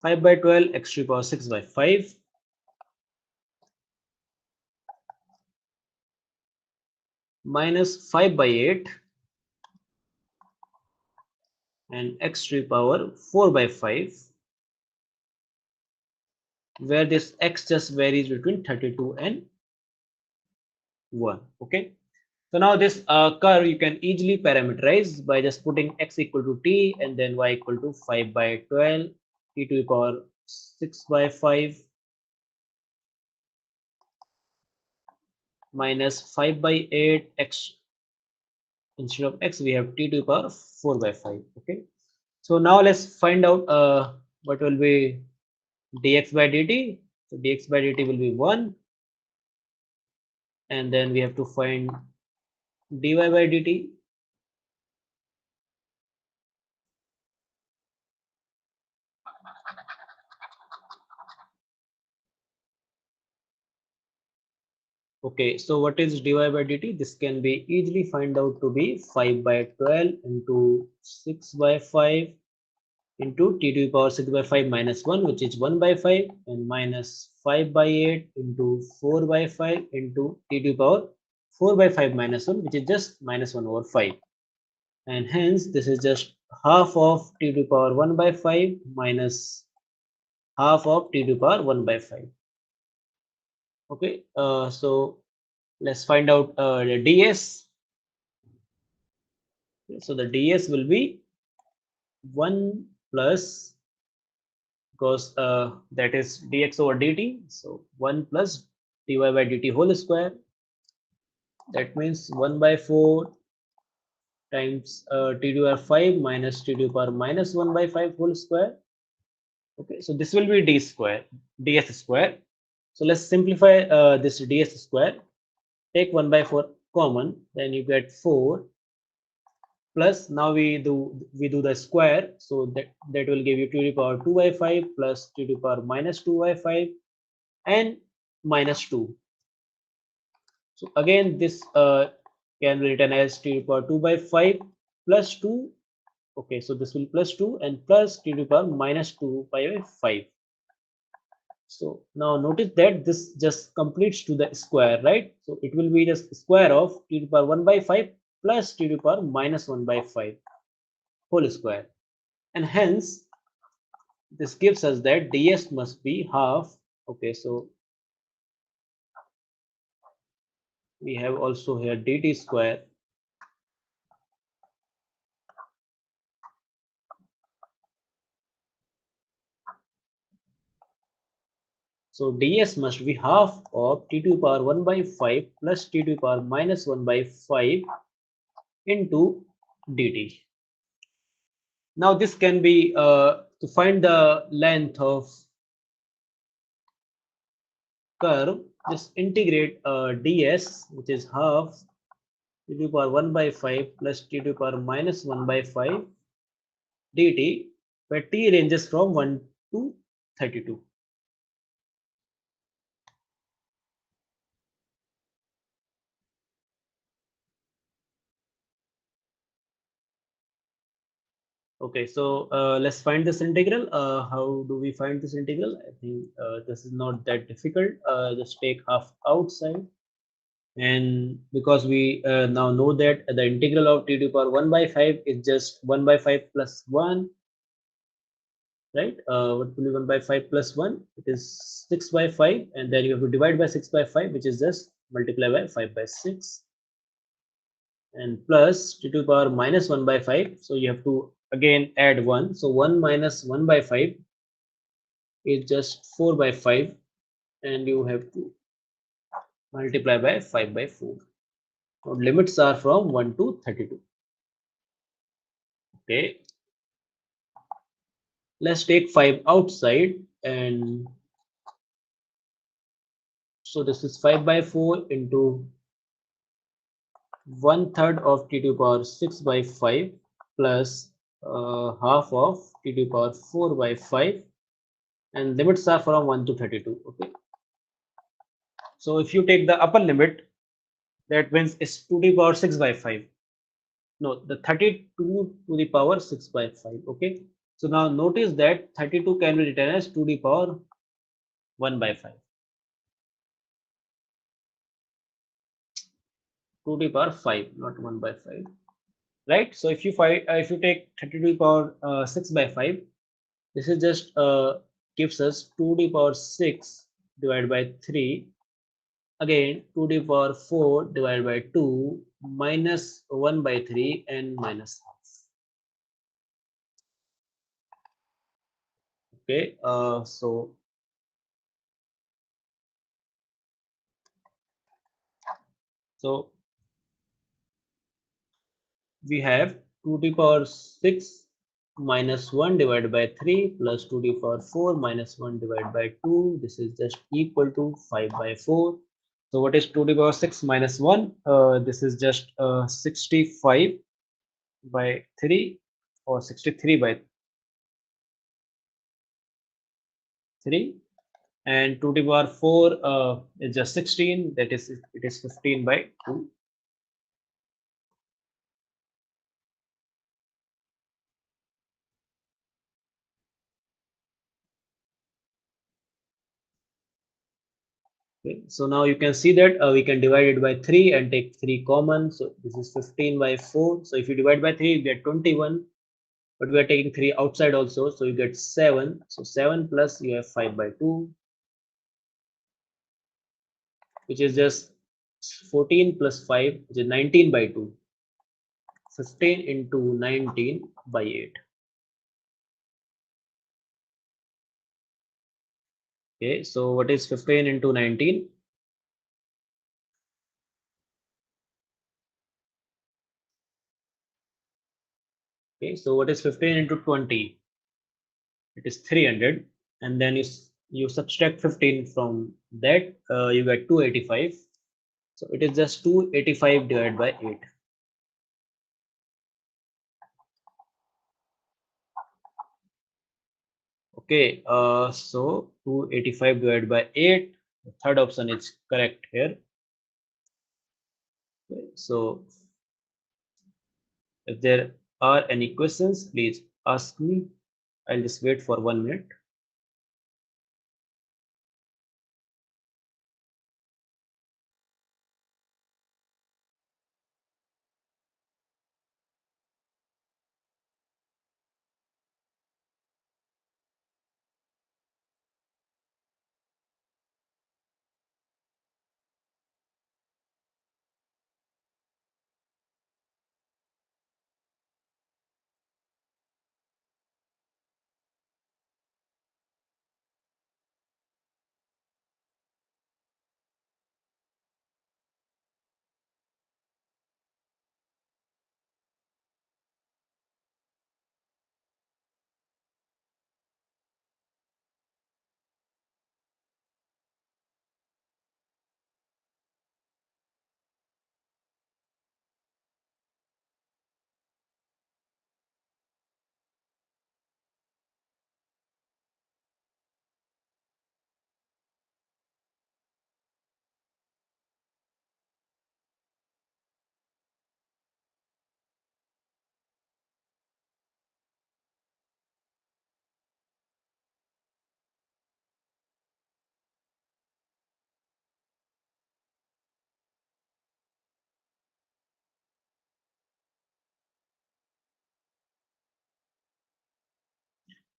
5 by 12 x to the power 6 by 5 minus 5 by 8 and x to the power 4 by 5, where this x just varies between 32 and 1. Okay, so now this curve you can easily parameterize by just putting x equal to t and then y equal to 5 by 12 t to the power 6 by 5 minus 5 by 8 x, instead of x we have t to the power 4 by 5. Okay, so now let's find out what will be dx by dt. So dx by dt will be 1, and then we have to find dy by dt. Okay, so what is dy by dt? This can be easily find out to be 5 by 12 into 6 by 5 into t to the power 6 by 5 minus 1, which is 1 by 5, and minus 5 by 8 into 4 by 5 into t to the power 4 by 5 minus 1, which is just minus 1 over 5. And hence this is just half of t to the power 1 by 5 minus half of t to the power 1 by 5. Okay, so let's find out the ds. So the ds will be 1 plus, because that is dx over dt, so 1 plus dy by dt whole square. That means 1 by 4 times t to the power 5 minus t to the power minus 1 by 5 whole square. Okay, so this will be d square, ds square. So let's simplify this ds square. Take 1 by 4 common, then you get 4 plus, now we do the square, so that will give you t to the power 2 by 5 plus t to the power minus 2 by 5 and minus 2. So again this can be written as t to the power 2 by 5 plus 2. Okay, so this will plus 2 and plus t to the power minus 2 by 5. So now notice that this just completes to the square, right? So it will be just square of t to the power 1 by 5 plus t to the power minus 1 by 5 whole square. And hence this gives us that ds must be half. Okay, so we have also here dt square So ds must be half of t to the power 1 by 5 plus t to the power minus 1 by 5 into dt. Now this can be to find the length of curve, just integrate ds, which is half t to the power 1 by 5 plus t to the power minus 1 by 5 dt, where t ranges from 1 to 32. Okay, so let's find this integral. How do we find this integral? I think this is not that difficult. Just take half outside, and because we now know that the integral of t to the power 1 by 5 is just 1 by 5 plus 1, right? What will be 1 by 5 plus 1? It is 6 by 5, and then you have to divide by 6 by 5, which is just multiply by 5 by 6, and plus t to the power minus 1 by 5. So you have to again add 1. So 1 minus 1 by 5 is just 4 by 5, and you have to multiply by 5 by 4. So limits are from 1 to 32. Okay, let's take 5 outside, and so this is 5 by 4 into 1/3 of t to the power 6 by 5 plus half of t to the power 4 by 5, and limits are from 1 to 32. Okay, so if you take the upper limit, that means it's 2 to the power 6 by 5. No, the 32 to the power 6 by 5. Okay, so now notice that 32 can be written as 2 to the power 1 by 5. 2 to the power 5, not 1 by 5, right? So if you take 32 to the power 6 by 5, this is just gives us 2 to the power 6 divided by 3, again 2 to the power 4 divided by 2 minus 1 by 3 and minus half. Okay, so we have 2 to the power 6 minus 1 divided by 3 plus 2 to the power 4 minus 1 divided by 2. This is just equal to 5 by 4. So what is 2 to the power 6 minus 1? This is just 65 by 3, or 63 by 3, and 2 to the power 4 is just 16, that is it is 15 by 2. Okay, so now you can see that we can divide it by 3 and take 3 common. So this is 15 by 4. So if you divide by 3, you get 21. But we are taking 3 outside also. So you get 7. So 7 plus you have 5 by 2, which is just 14 plus 5, which is 19 by 2. 15 into 19 by 8. Okay, so what is 15 into 19? Okay, so what is 15 into 20? It is 300, and then you subtract 15 from that, you get 285. So it is just 285 divided by 8. Okay, so 285 divided by 8. The third option is correct here. Okay, so if there are any questions, please ask me. I'll just wait for 1 minute.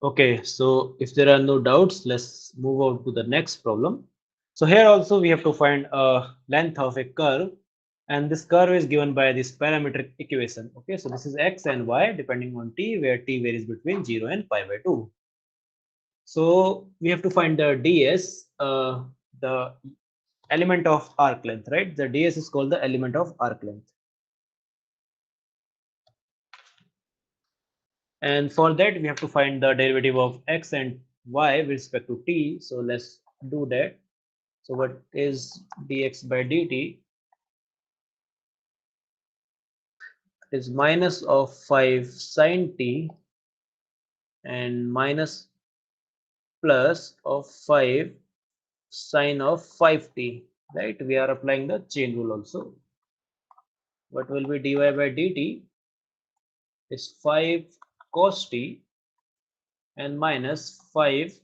Okay, so if there are no doubts, let's move on to the next problem. So here also we have to find a length of a curve, and this curve is given by this parametric equation. Okay, so this is x and y depending on t, where t varies between 0 and pi by 2. So we have to find the ds, the element of arc length, right? The ds is called the element of arc length. And for that, we have to find the derivative of x and y with respect to t. So let's do that. So what is dx by dt is minus of 5 sine t and minus plus of 5 sine of 5t, right? We are applying the chain rule also. What will be dy by dt is 5 cos t and minus 5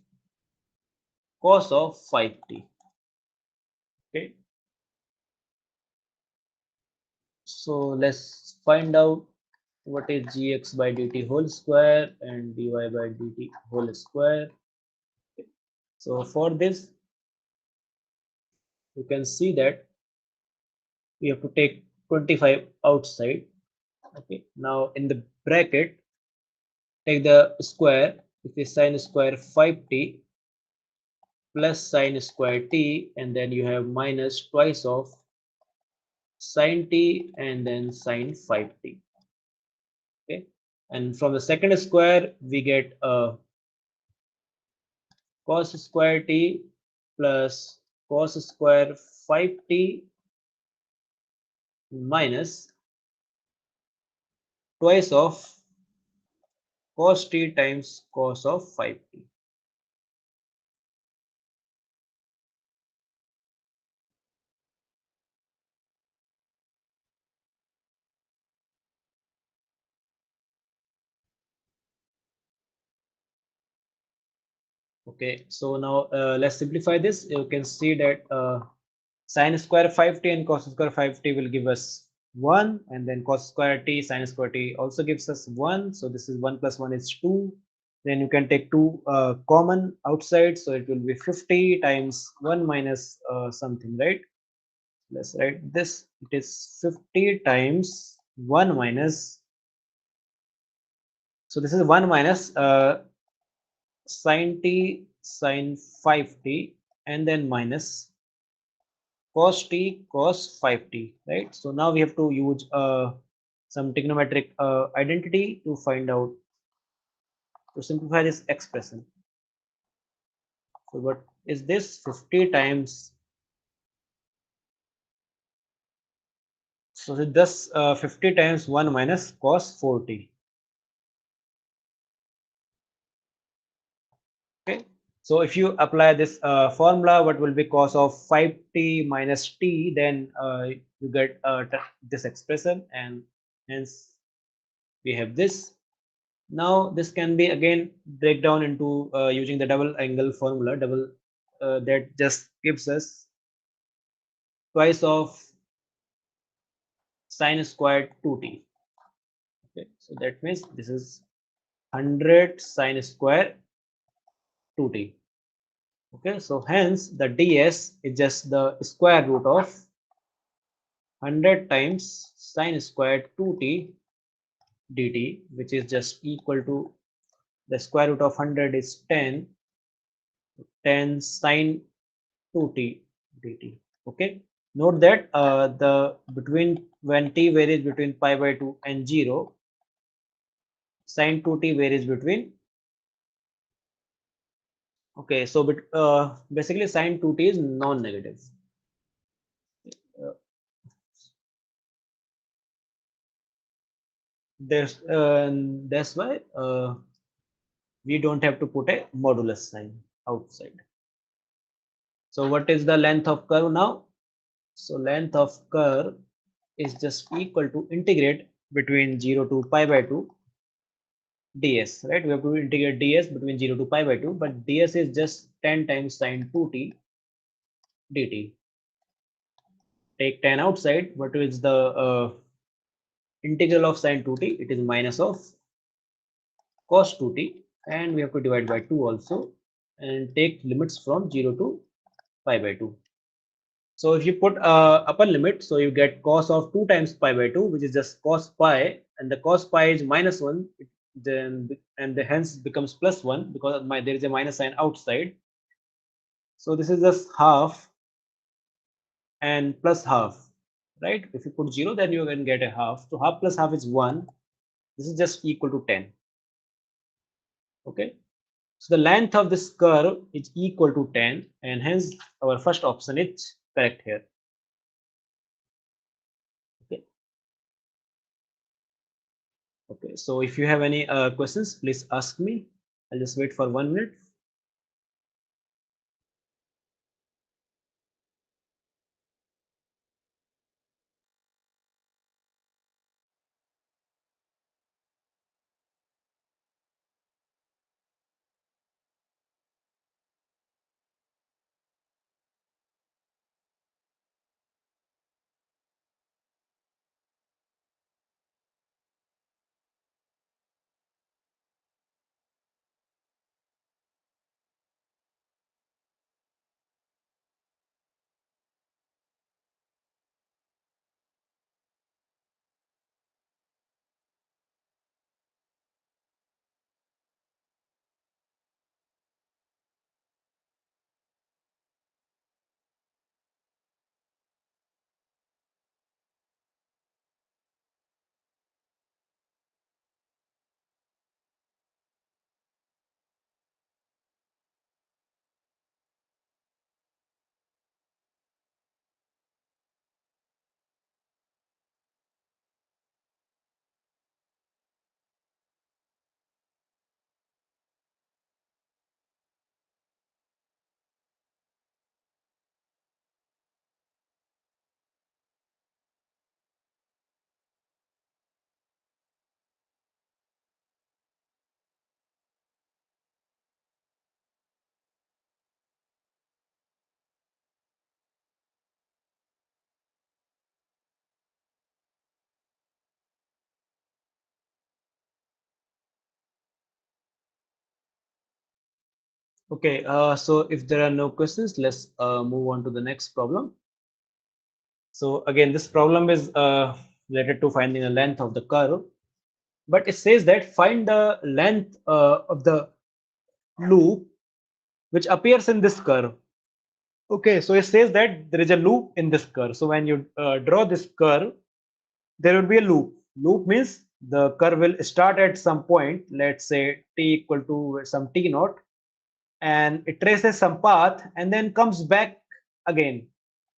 cos of 5t. Okay, so let's find out what is gx by dt whole square and dy by dt whole square. So for this, you can see that we have to take 25 outside. Okay, now in the bracket, take the square, which is sine square 5t plus sine square t, and then you have minus twice of sine t and then sine 5t. Okay, and from the second square, we get cos square t plus cos square 5t minus twice of cos t times cos of 5t. Okay, so now let's simplify this. You can see that sine square 5t and cos square 5t will give us 1, and then cos square t sine square t also gives us 1. So this is 1 plus 1 is 2. Then you can take 2 common outside, so it will be 50 times 1 minus something, right? Let's write this. It is 50 times 1 minus. So this is 1 minus sine t sine 5t and then minus cos t cos 5t, right? So now we have to use some trigonometric identity to find out, to simplify this expression. So what is this? 50 times, so this 50 times 1 minus cos 4t. Okay, so if you apply this formula, what will be cos of 5t minus t, then you get this expression, and hence we have this. Now this can be again break down into using the double angle formula, double that just gives us twice of sine squared 2t. Okay, so that means this is 100 sine square 2t. Okay, so hence the ds is just the square root of 100 times sine squared 2t dt, which is just equal to the square root of 100 is 10, 10 sine 2t dt. Okay, note that the between when t varies between pi by 2 and 0, sine 2t varies between. Okay, so basically sine 2t is non-negative. Uh, that's why we don't have to put a modulus sign outside. So what is the length of curve now? So length of curve is just equal to integrate between 0 to pi by 2 ds, right? We have to integrate ds between 0 to pi by 2, but ds is just 10 times sine 2t dt. Take 10 outside. What is the integral of sine 2t? It is minus of cos 2t. and we have to divide by 2 also, and take limits from 0 to pi by 2. So if you put upper limit, so you get cos of 2 times pi by 2, which is just cos pi, and the cos pi is minus 1, then and the hence becomes plus 1 because there is a minus sign outside. So this is just half and plus half, right? If you put 0, then you can get a half. So half plus half is 1. This is just equal to 10. Okay. So the length of this curve is equal to 10, and hence our first option is correct here. Okay. Okay. So if you have any questions, please ask me. I'll just wait for 1 minute. Okay. So if there are no questions, let's move on to the next problem. So again, this problem is related to finding the length of the curve, but it says that find the length of the loop which appears in this curve. Okay, so it says that there is a loop in this curve. So when you draw this curve, there will be a loop. Loop means the curve will start at some point, let's say t equal to some t naught, and it traces some path and then comes back again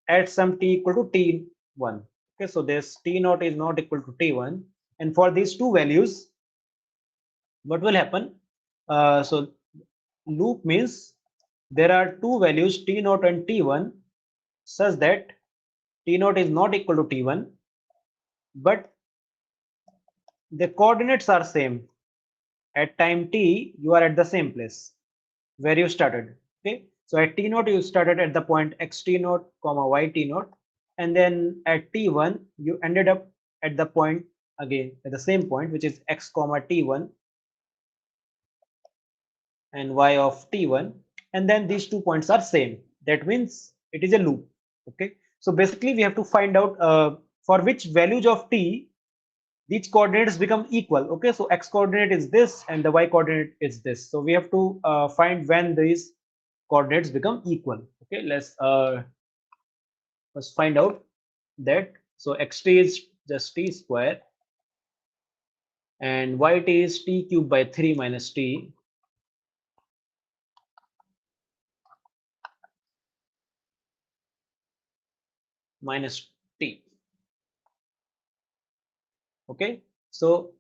at some t equal to t1. Okay, so this t naught is not equal to t1, and for these two values, what will happen? So loop means there are two values t naught and t1 such that t naught is not equal to t1, but the coordinates are same. At time t, you are at the same place where you started. Okay, so at t naught you started at the point x t naught comma y t naught, and then at t1 you ended up at the point again at the same point, which is x comma t1 and y of t1, and then these 2 points are same. That means it is a loop. Okay, so basically we have to find out for which values of t these coordinates become equal. Okay, so x coordinate is this and the y coordinate is this, so we have to find when these coordinates become equal. Okay, let's find out that. So xt is just t square and yt is t cube by 3 minus t minus t. Okay, so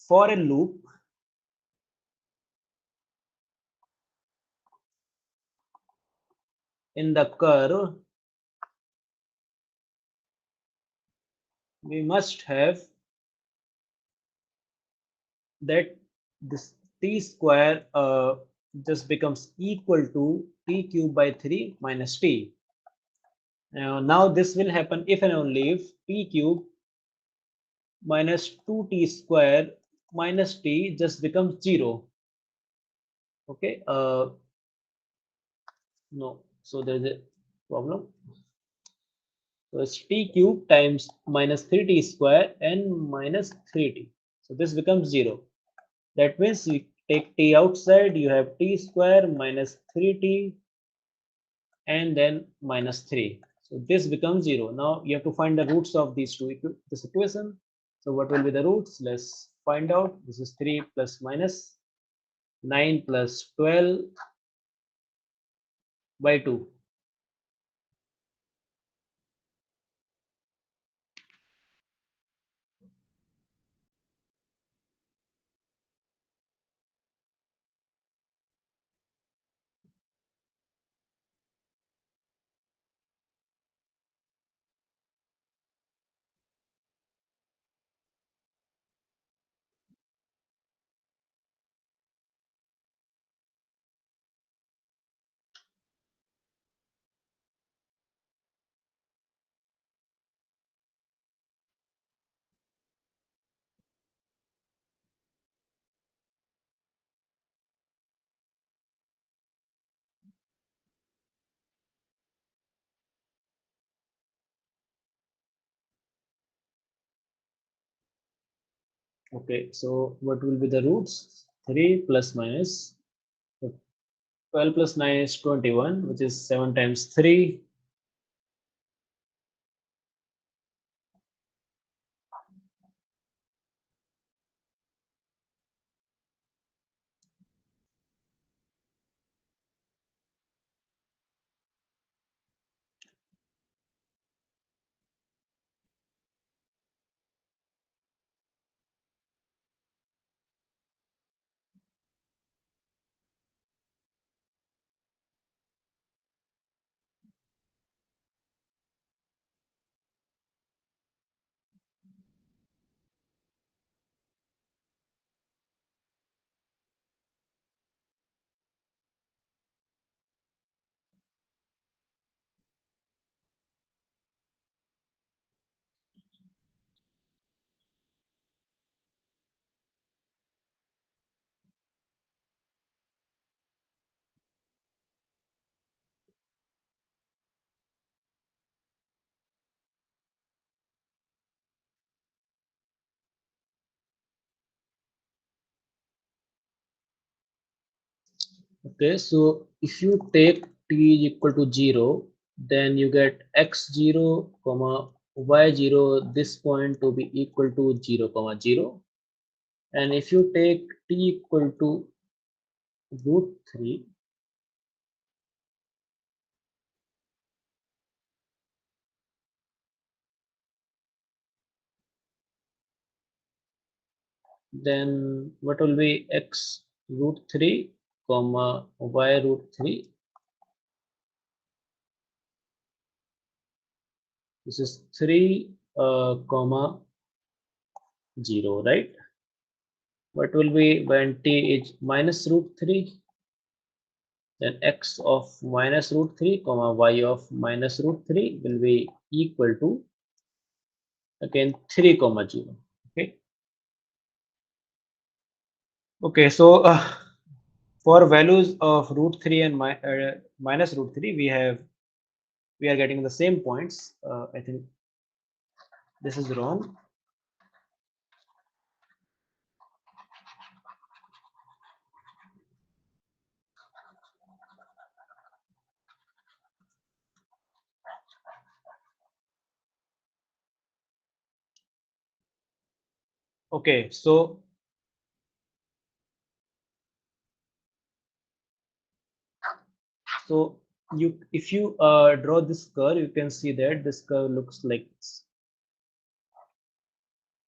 for a loop, in the curve we must have that this t square just becomes equal to t cube by 3 minus t. Now this will happen if and only if p cube minus 2t square minus t just becomes 0. Okay, no, so there's a problem. So it's t cube times minus 3t square and minus 3t. So this becomes 0. That means you take t outside, you have t square minus 3t and then minus 3. So this becomes 0. Now you have to find the roots of these this equation. So what will be the roots? Let's find out. This is 3 plus minus 9 plus 12 by 2. Okay, so what will be the roots? 3 plus minus 12 plus 9 is 21, which is 7 times 3. Okay, so if you take t is equal to 0, then you get x0, comma y0, this point to be equal to 0, comma 0. And if you take t equal to root 3, then what will be x root 3, comma y root 3. This is 3, comma 0, right? What will be when t is minus root 3? Then x of minus root 3, comma y of minus root 3 will be equal to again 3, comma 0. Okay. Okay. So for values of root 3 and minus root 3, we are getting the same points. I think this is wrong. Okay. So you if you draw this curve, you can see that this curve looks like this.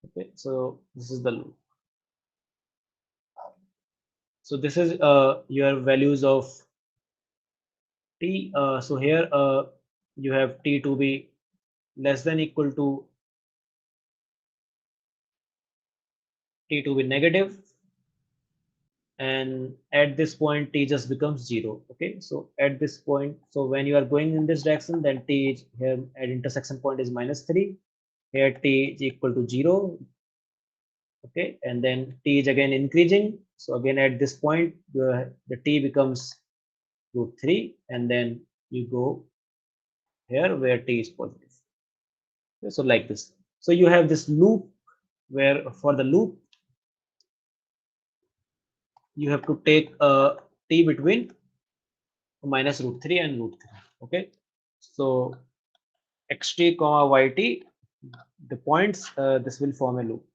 Okay. So this is the loop. So this is your values of t. So here you have t to be less than equal to t to be negative, and at this point t just becomes 0. Okay, so at this point, so when you are going in this direction, then t is here at intersection point is minus 3. Here t is equal to 0. Okay, and then t is again increasing. So again at this point, the t becomes root 3, and then you go here where t is positive. Okay, so like this. So you have this loop where for the loop you have to take a t between minus root 3 and root 3. Okay, so xt comma yt, the points, this will form a loop.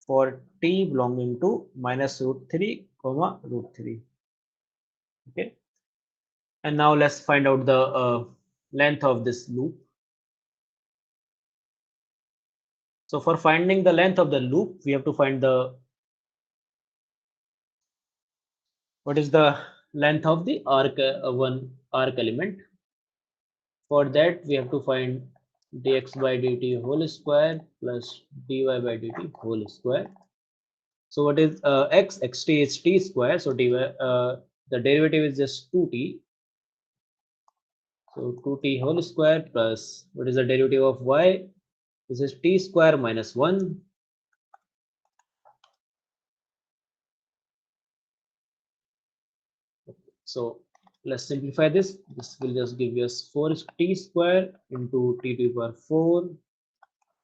For t belonging to minus root 3 comma root 3. Okay, and now let's find out the length of this loop. So for finding the length of the loop, we have to find the what is the length of the arc, one arc element. For that we have to find dx by dt whole square plus dy by dt whole square. So what is xt is t square, so dy, the derivative is just 2t. So 2t whole square plus what is the derivative of y? This is t square minus 1. So let's simplify this. This will just give us 4t square into t to the power 4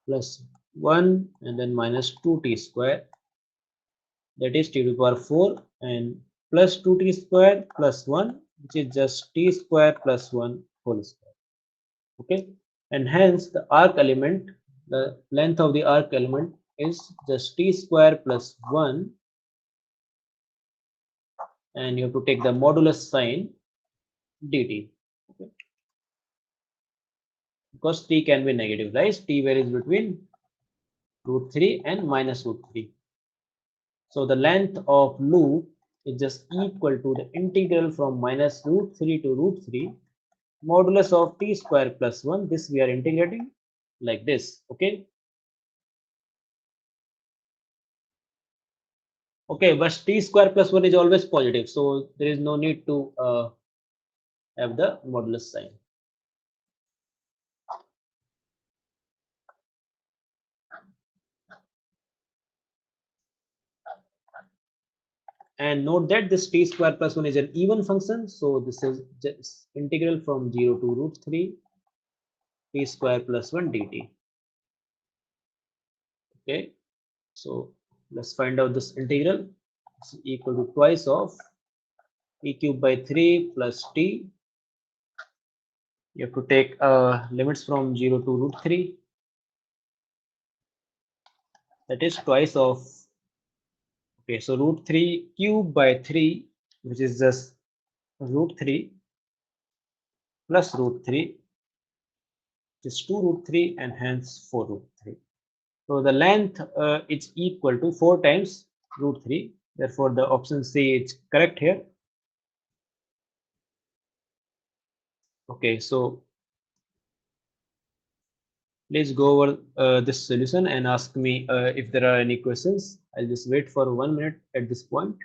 plus 1 and then minus 2t square, that is t to the power 4 and plus 2t square plus 1, which is just t square plus 1 whole square. Okay, and hence the arc element, the length of the arc element is just t square plus 1, and you have to take the modulus sign dt. Okay, because t can be negative, right? T varies between root 3 and minus root 3. So the length of loop is just equal to the integral from minus root 3 to root 3 modulus of t square plus 1. This we are integrating like this. Okay. Okay, but t square plus 1 is always positive. So there is no need to have the modulus sign. And note that this t square plus 1 is an even function. So this is just integral from 0 to root 3 t square plus 1 dt. Okay, so let's find out this integral. It's equal to twice of e cube by 3 plus t. You have to take limits from 0 to root 3. That is twice of, okay, so root 3 cube by 3, which is just root 3 plus root 3, which is 2 root 3 and hence 4 root 3. So the length is equal to 4 times root 3. Therefore, the option C is correct here. Okay, so please go over this solution and ask me if there are any questions. I'll just wait for 1 minute at this point.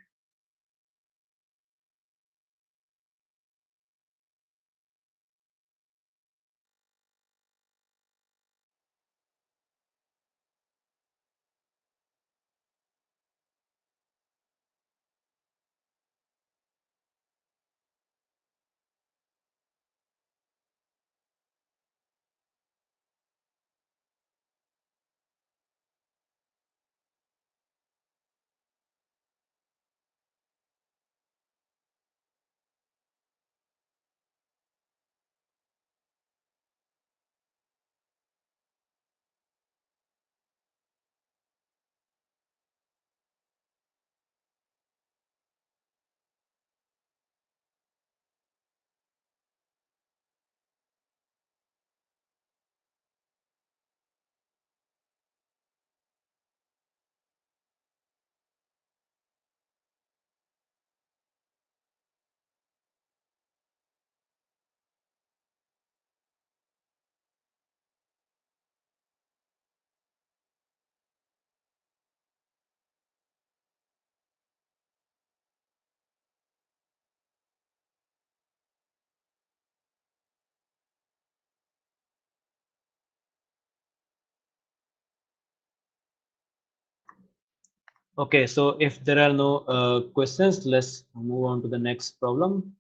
Okay, so if there are no questions, let's move on to the next problem.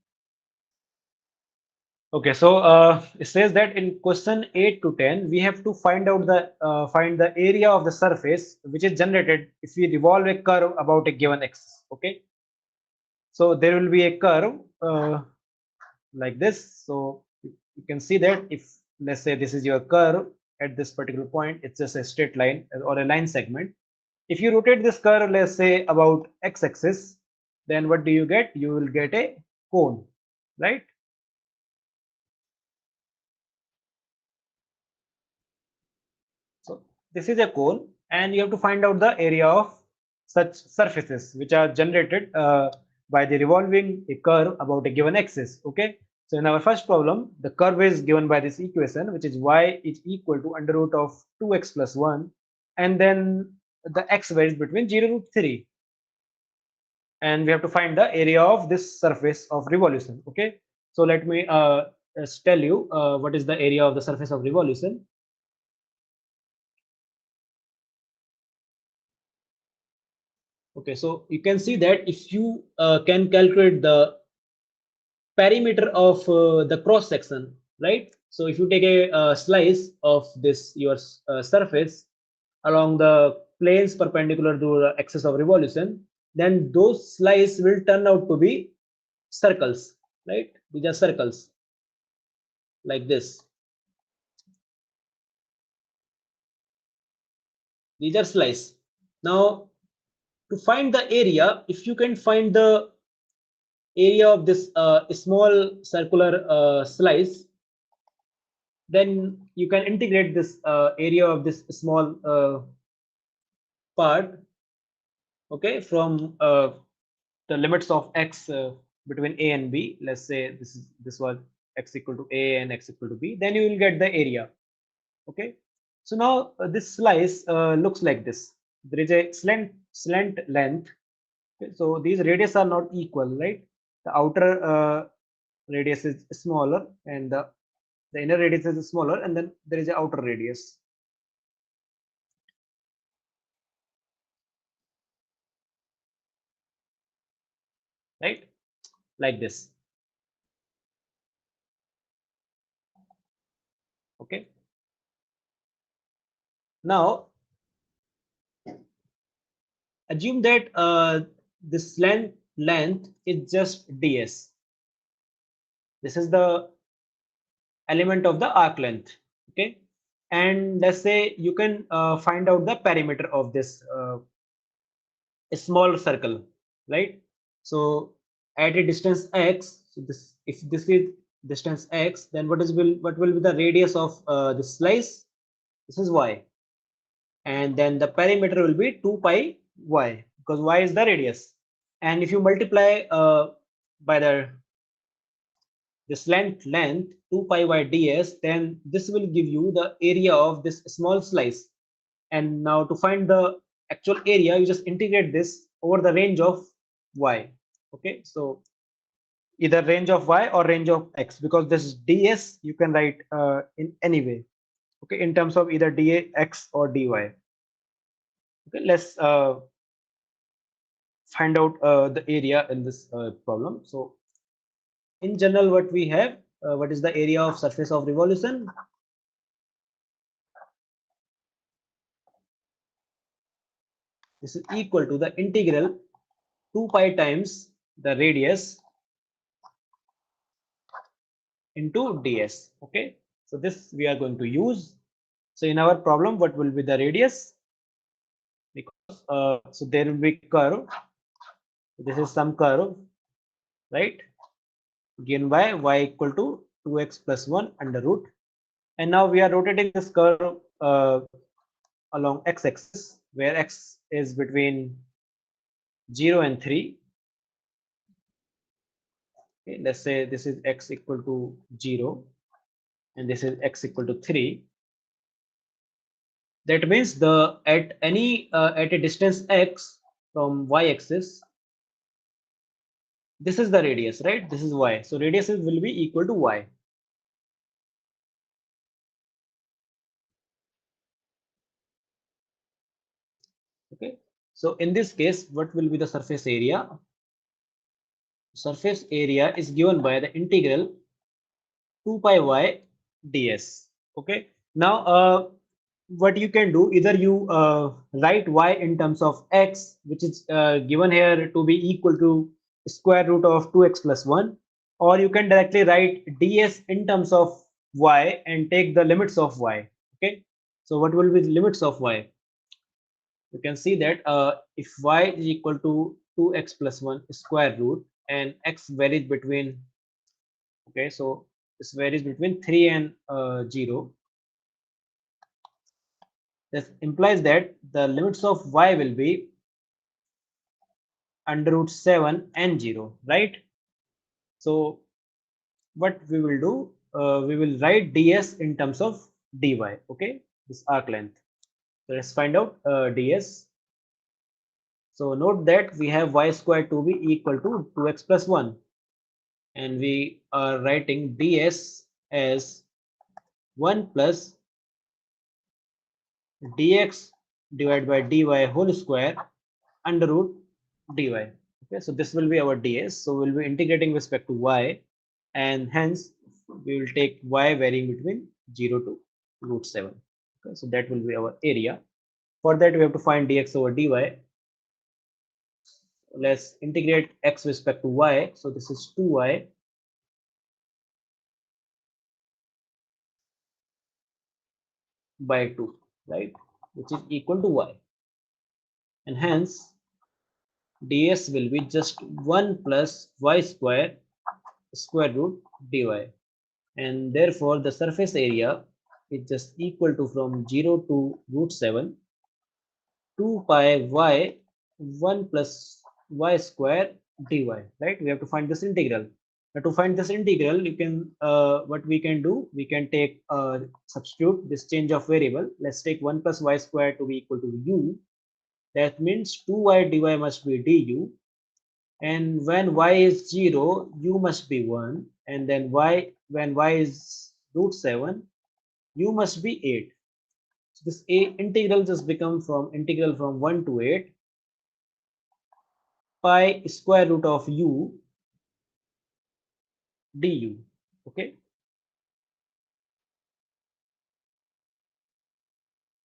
Okay, so it says that in question 8 to 10, we have to find the area of the surface which is generated if we revolve a curve about a given axis. Okay, so there will be a curve like this. So you can see that if let's say this is your curve at this particular point, it's just a straight line or a line segment. If you rotate this curve, let's say about x-axis, then what do you get? You will get a cone, right? So this is a cone, and you have to find out the area of such surfaces which are generated by the revolving a curve about a given axis. Okay. So in our first problem, the curve is given by this equation, which is y is equal to under root of 2x plus 1, and then the x varies between 0 to 3. And we have to find the area of this surface of revolution. Okay. So let me just tell you what is the area of the surface of revolution. Okay, so you can see that if you can calculate the perimeter of the cross section, right? So if you take a slice of this your surface along the planes perpendicular to the axis of revolution, then those slices will turn out to be circles, right? These are circles like this. These are slices. Now, to find the area, if you can find the area of this small circular slice, then you can integrate this area of this small part, okay, from the limits of x between a and b. Let's say this was x equal to a and x equal to b, then you will get the area. Okay, so now this slice looks like this. There is a slant length. Okay, so these radius are not equal, right? The outer radius is smaller, and the inner radius is smaller, and then there is an outer radius, right? Like this. Okay. Now assume that this length is just ds. This is the element of the arc length. Okay. And let's say you can find out the perimeter of this small circle, right? So at a distance x, so this if this is distance x, then what will be the radius of this slice? This is y, and then the perimeter will be 2 pi y, because y is the radius. And if you multiply by this length 2 pi y ds, then this will give you the area of this small slice. And now to find the actual area, you just integrate this over the range of y. Okay, so either range of y or range of x, because this ds you can write in any way. Okay, in terms of either dx or dy. Okay, let's find out the area in this problem. So in general, what we have, what is the area of surface of revolution? This is equal to the integral 2 pi times the radius into ds. Okay, so this we are going to use. So in our problem, what will be the radius? Because so there will be curve. This is some curve, right? Given by y equal to 2x plus 1 under root. And now we are rotating this curve along x-axis, where x is between 0 and 3. Okay, let's say this is x equal to 0 and this is x equal to 3. That means the at any at a distance x from y-axis, this is the radius, right? This is y. So radius will be equal to y. Okay. So in this case, what will be the surface area? Surface area is given by the integral 2 pi y ds. Okay. Now, what you can do, either you write y in terms of x, which is given here to be equal to square root of 2x plus 1, or you can directly write ds in terms of y and take the limits of y. Okay. So what will be the limits of y? You can see that if y is equal to 2x plus 1 square root and x varies between, okay, so this varies between 3 and 0. This implies that the limits of y will be under root 7 and 0, right? So what we will do, we will write ds in terms of dy, okay, this arc length. So let's find out ds. So note that we have y squared to be equal to 2x plus 1, and we are writing ds as 1 plus dx divided by dy whole square under root dy. Okay, so this will be our ds. So we'll be integrating with respect to y, and hence we will take y varying between 0 to root 7. Okay, so that will be our area. For that, we have to find dx over dy. Let's integrate x with respect to y. So this is 2y by 2, right? Which is equal to y. And hence ds will be just 1 plus y square root dy. And therefore the surface area is just equal to, from 0 to root 7, 2 pi y 1 plus y square dy, right? We have to find this integral. Now to find this integral, you can what we can do, we can take substitute this change of variable. Let's take 1 plus y square to be equal to u. That means 2y dy must be du, and when y is 0, u must be 1, and then y, when y is root 7, u must be 8. So this a integral just become from integral from 1 to 8 pi square root of u du. Okay,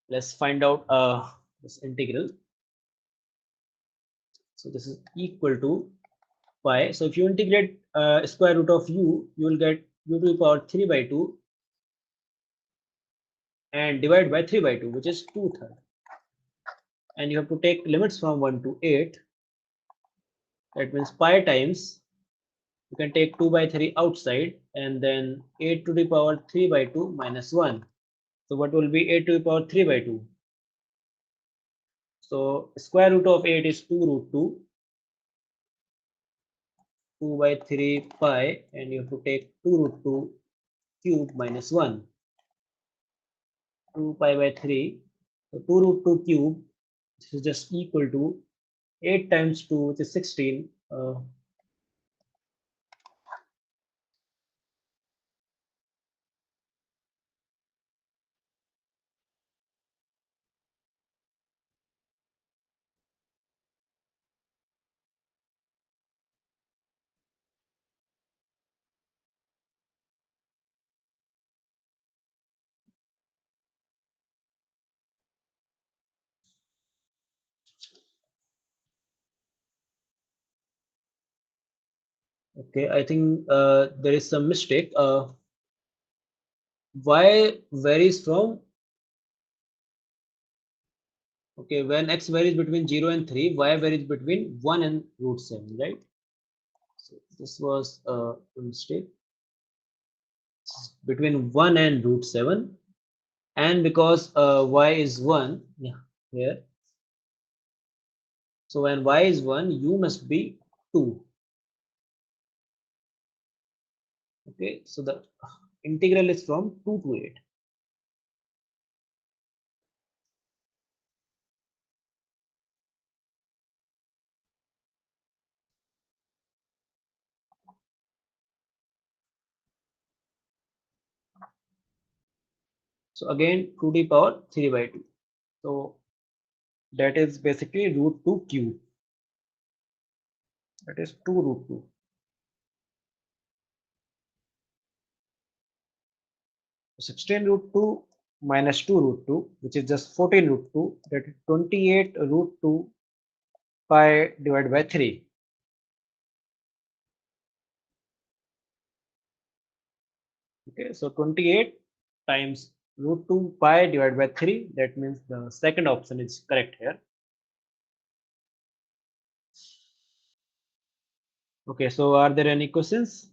let's find out this integral. So this is equal to pi. So if you integrate square root of u, you will get u to the power 3 by 2 and divide by 3 by 2, which is 2/3. And you have to take limits from 1 to 8. That means pi times, you can take 2 by 3 outside, and then 8 to the power 3 by 2 minus 1. So what will be 8 to the power 3 by 2? So square root of 8 is 2 root 2, 2 by 3 pi, and you have to take 2 root 2 cube minus 1, 2 pi by 3. So 2 root 2 cube, this is just equal to 8 times 2, which is 16. Okay, I think there is some mistake. Y varies from, okay, when x varies between 0 and 3, y varies between 1 and root 7, right? So this was a mistake. Between 1 and root 7, and because y is 1, yeah, here. So when y is 1, u must be 2. Okay, so the integral is from 2 to 8. So again, 2 to the power 3 by 2. So that is basically root 2 cube. That is 2 root 2. 16 root 2 minus 2 root 2, which is just 14 root 2, that is 28 root 2 pi divided by 3. Okay, so 28 times root 2 pi divided by 3, that means the second option is correct here. Okay, so are there any questions?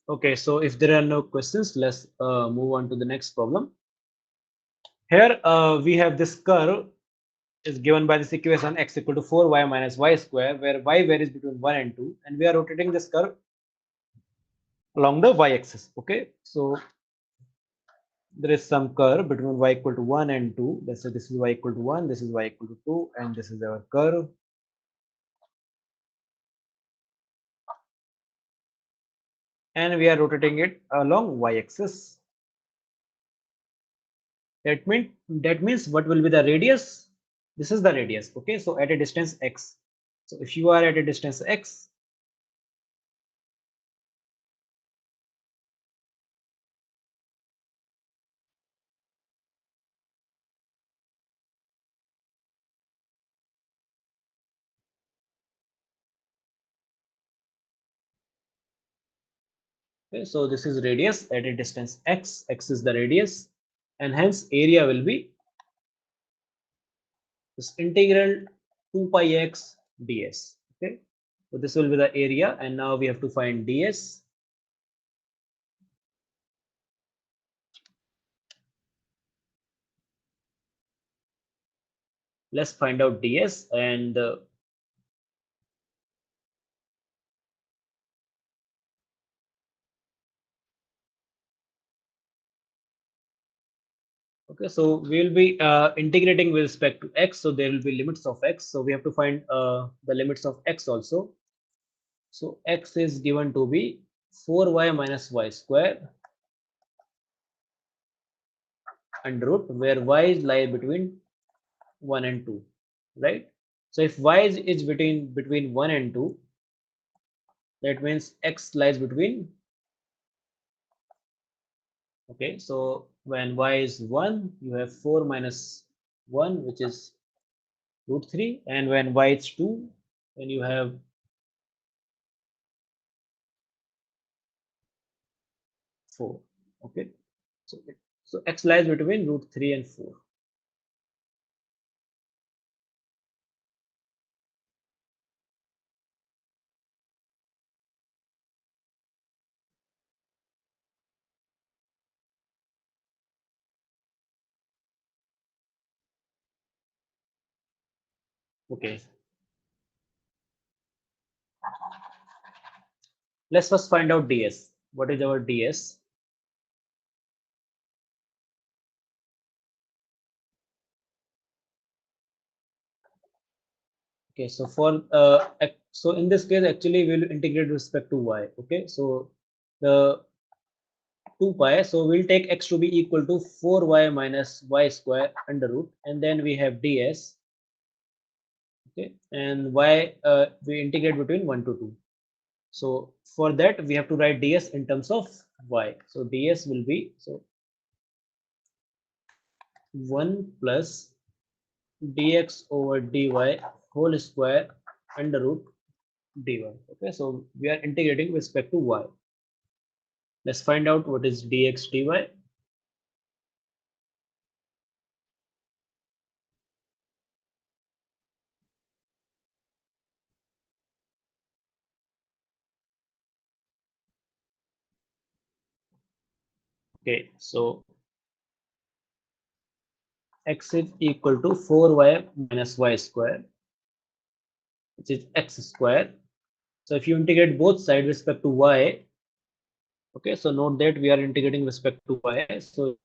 Okay, so if there are no questions, let's move on to the next problem. Here we have this curve is given by this equation x equal to 4y minus y square, where y varies between 1 and 2, and we are rotating this curve along the y-axis. Okay, so there is some curve between y equal to 1 and 2. Let's say this is y equal to 1, this is y equal to 2, and this is our curve. And we are rotating it along y-axis. That means what will be the radius? This is the radius. Okay, so at a distance x. So if you are at a distance x, okay, so this is radius at a distance x. X is the radius, and hence area will be this integral 2 pi x ds. Okay, so this will be the area, and now we have to find ds. Let's find out ds, and okay, so we will be integrating with respect to x, so there will be limits of x, so we have to find the limits of x also. So x is given to be 4y minus y square under root, where y lie between 1 and 2, right? So if y is between 1 and 2, that means x lies between. Okay, so when y is 1, you have 4 minus 1, which is root 3, and when y is 2, then you have 4. Okay, so So x lies between root 3 and 4. Okay. Let's first find out ds. What is our ds? Okay, so for so in this case, actually we'll integrate with respect to y. Okay, so the 2 pi, so we'll take x to be equal to 4y minus y square under root, and then we have ds. Okay, and y we integrate between 1 to 2. So for that we have to write ds in terms of y. So ds will be, so 1 plus dx over dy whole square under root dy. Okay, so we are integrating with respect to y. Let's find out what is dx dy. Okay, so x is equal to 4y minus y square, which is x square. So if you integrate both sides with respect to y, okay, so note that we are integrating with respect to y. So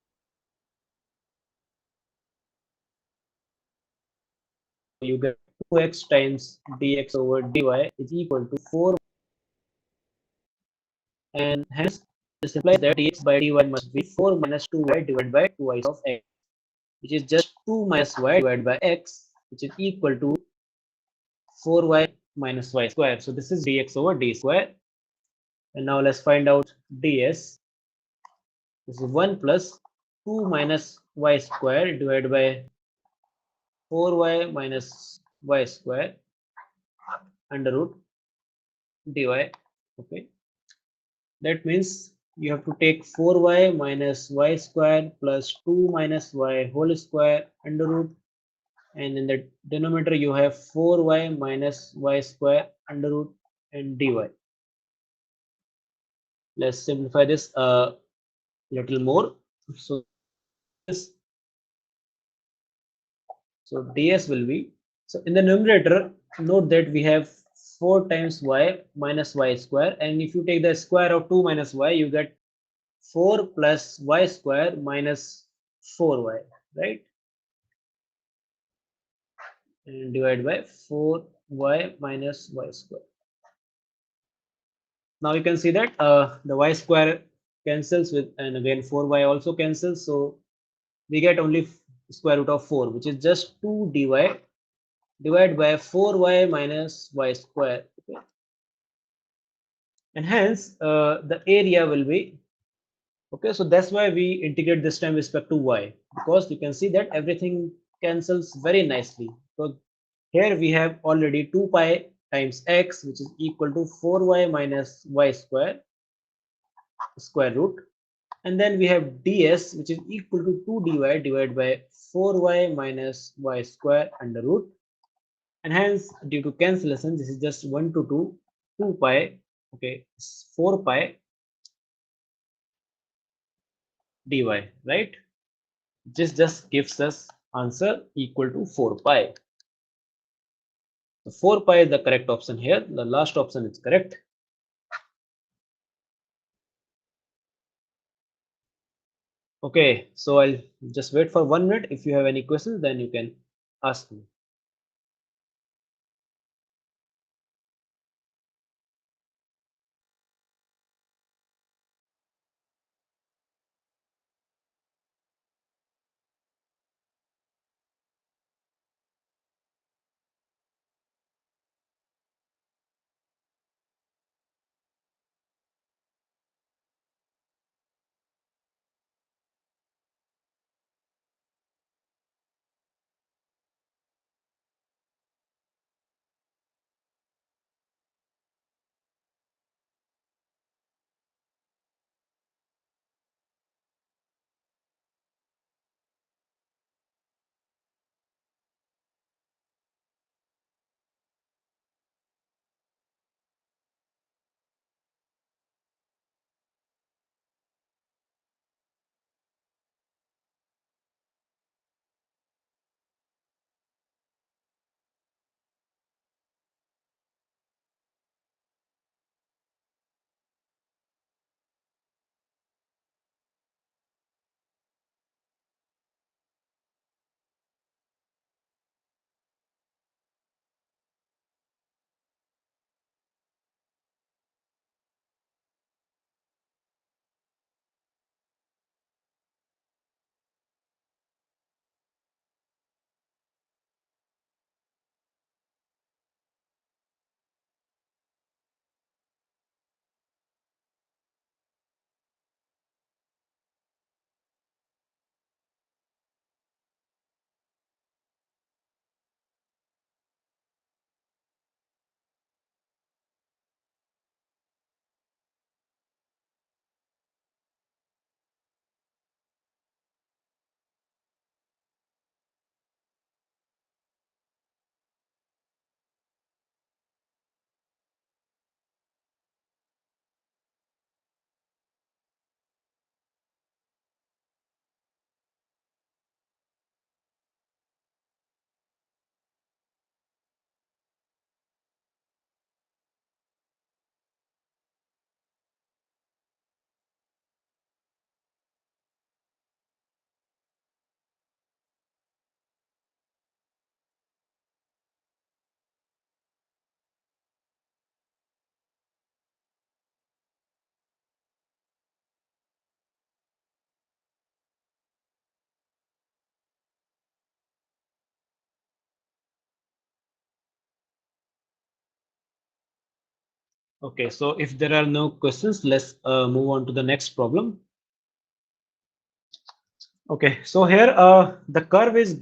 you get 2x times dx over dy is equal to 4, and hence this implies that dx by dy must be 4 minus 2y divided by 2y of x, which is just 2 minus y divided by x, which is equal to 4y minus y square. So this is dx over d square. And now let's find out ds. This is 1 plus 2 minus y square divided by 4y minus y square under root dy. Okay, that means you have to take 4y minus y square plus 2 minus y whole square under root, and in the denominator you have 4y minus y square under root and dy. Let's simplify this a little more. So this, so ds will be, so in the numerator, note that we have 4 times y minus y square, and if you take the square of 2 minus y, you get 4 plus y square minus 4y, right? And divide by 4y minus y square. Now you can see that the y square cancels with, and again 4y also cancels, so we get only square root of 4, which is just 2 dy divided by 4y minus y square. Okay, and hence the area will be, okay, so that's why we integrate this time with respect to y, because you can see that everything cancels very nicely. So here we have already 2 pi times x, which is equal to 4y minus y square square root, and then we have ds, which is equal to 2 dy divided by 4y minus y square under root, and hence due to cancellation this is just 1 to 2, 2 pi, okay, 4 pi dy, right? This just gives us answer equal to 4 pi. So 4 pi is the correct option here. The last option is correct. Okay, so I'll just wait for 1 minute. If you have any questions, then you can ask me. Okay, so if there are no questions, let's move on to the next problem. Okay, so here the curve is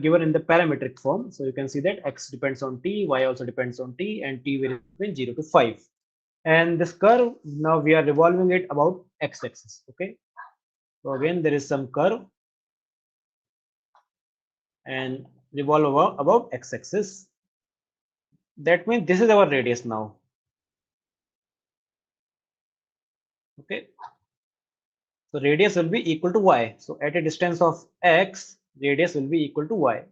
given in the parametric form. So you can see that x depends on t, y also depends on t, and t varies between 0 to 5. And this curve, now we are revolving it about x-axis. Okay, so again there is some curve and revolve about x-axis. That means this is our radius now. Okay, so radius will be equal to y. So at a distance of x, radius will be equal to y.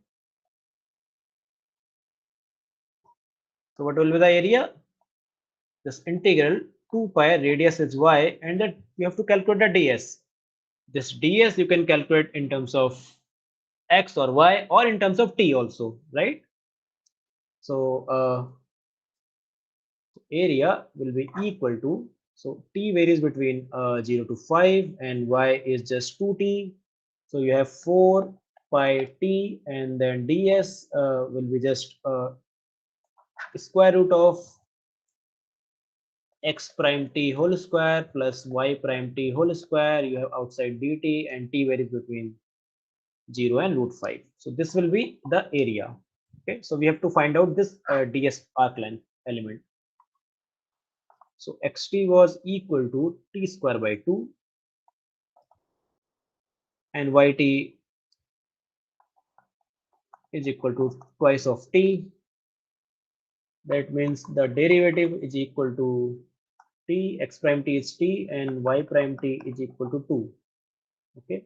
So what will be the area? This integral 2 pi radius is y, and that you have to calculate the ds. This ds you can calculate in terms of x or y or in terms of t also, right? So area will be equal to, so t varies between 0 to 5 and y is just 2t. So you have 4 pi t, and then ds will be just square root of x prime t whole square plus y prime t whole square. You have outside dt, and t varies between 0 and root 5. So this will be the area. Okay, so we have to find out this ds arc length element. So xt was equal to t square by 2, and yt is equal to twice of t. That means the derivative is equal to t, x prime t is t, and y prime t is equal to 2. Okay.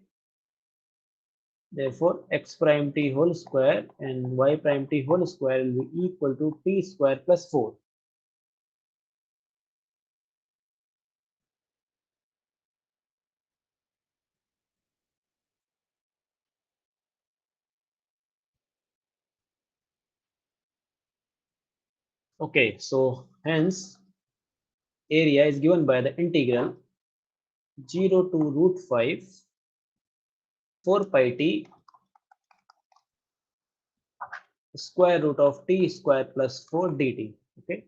Therefore, x prime t whole square and y prime t whole square will be equal to t square plus 4. Okay, so hence area is given by the integral 0 to root 5 4 pi t square root of t square plus 4 dt. Okay.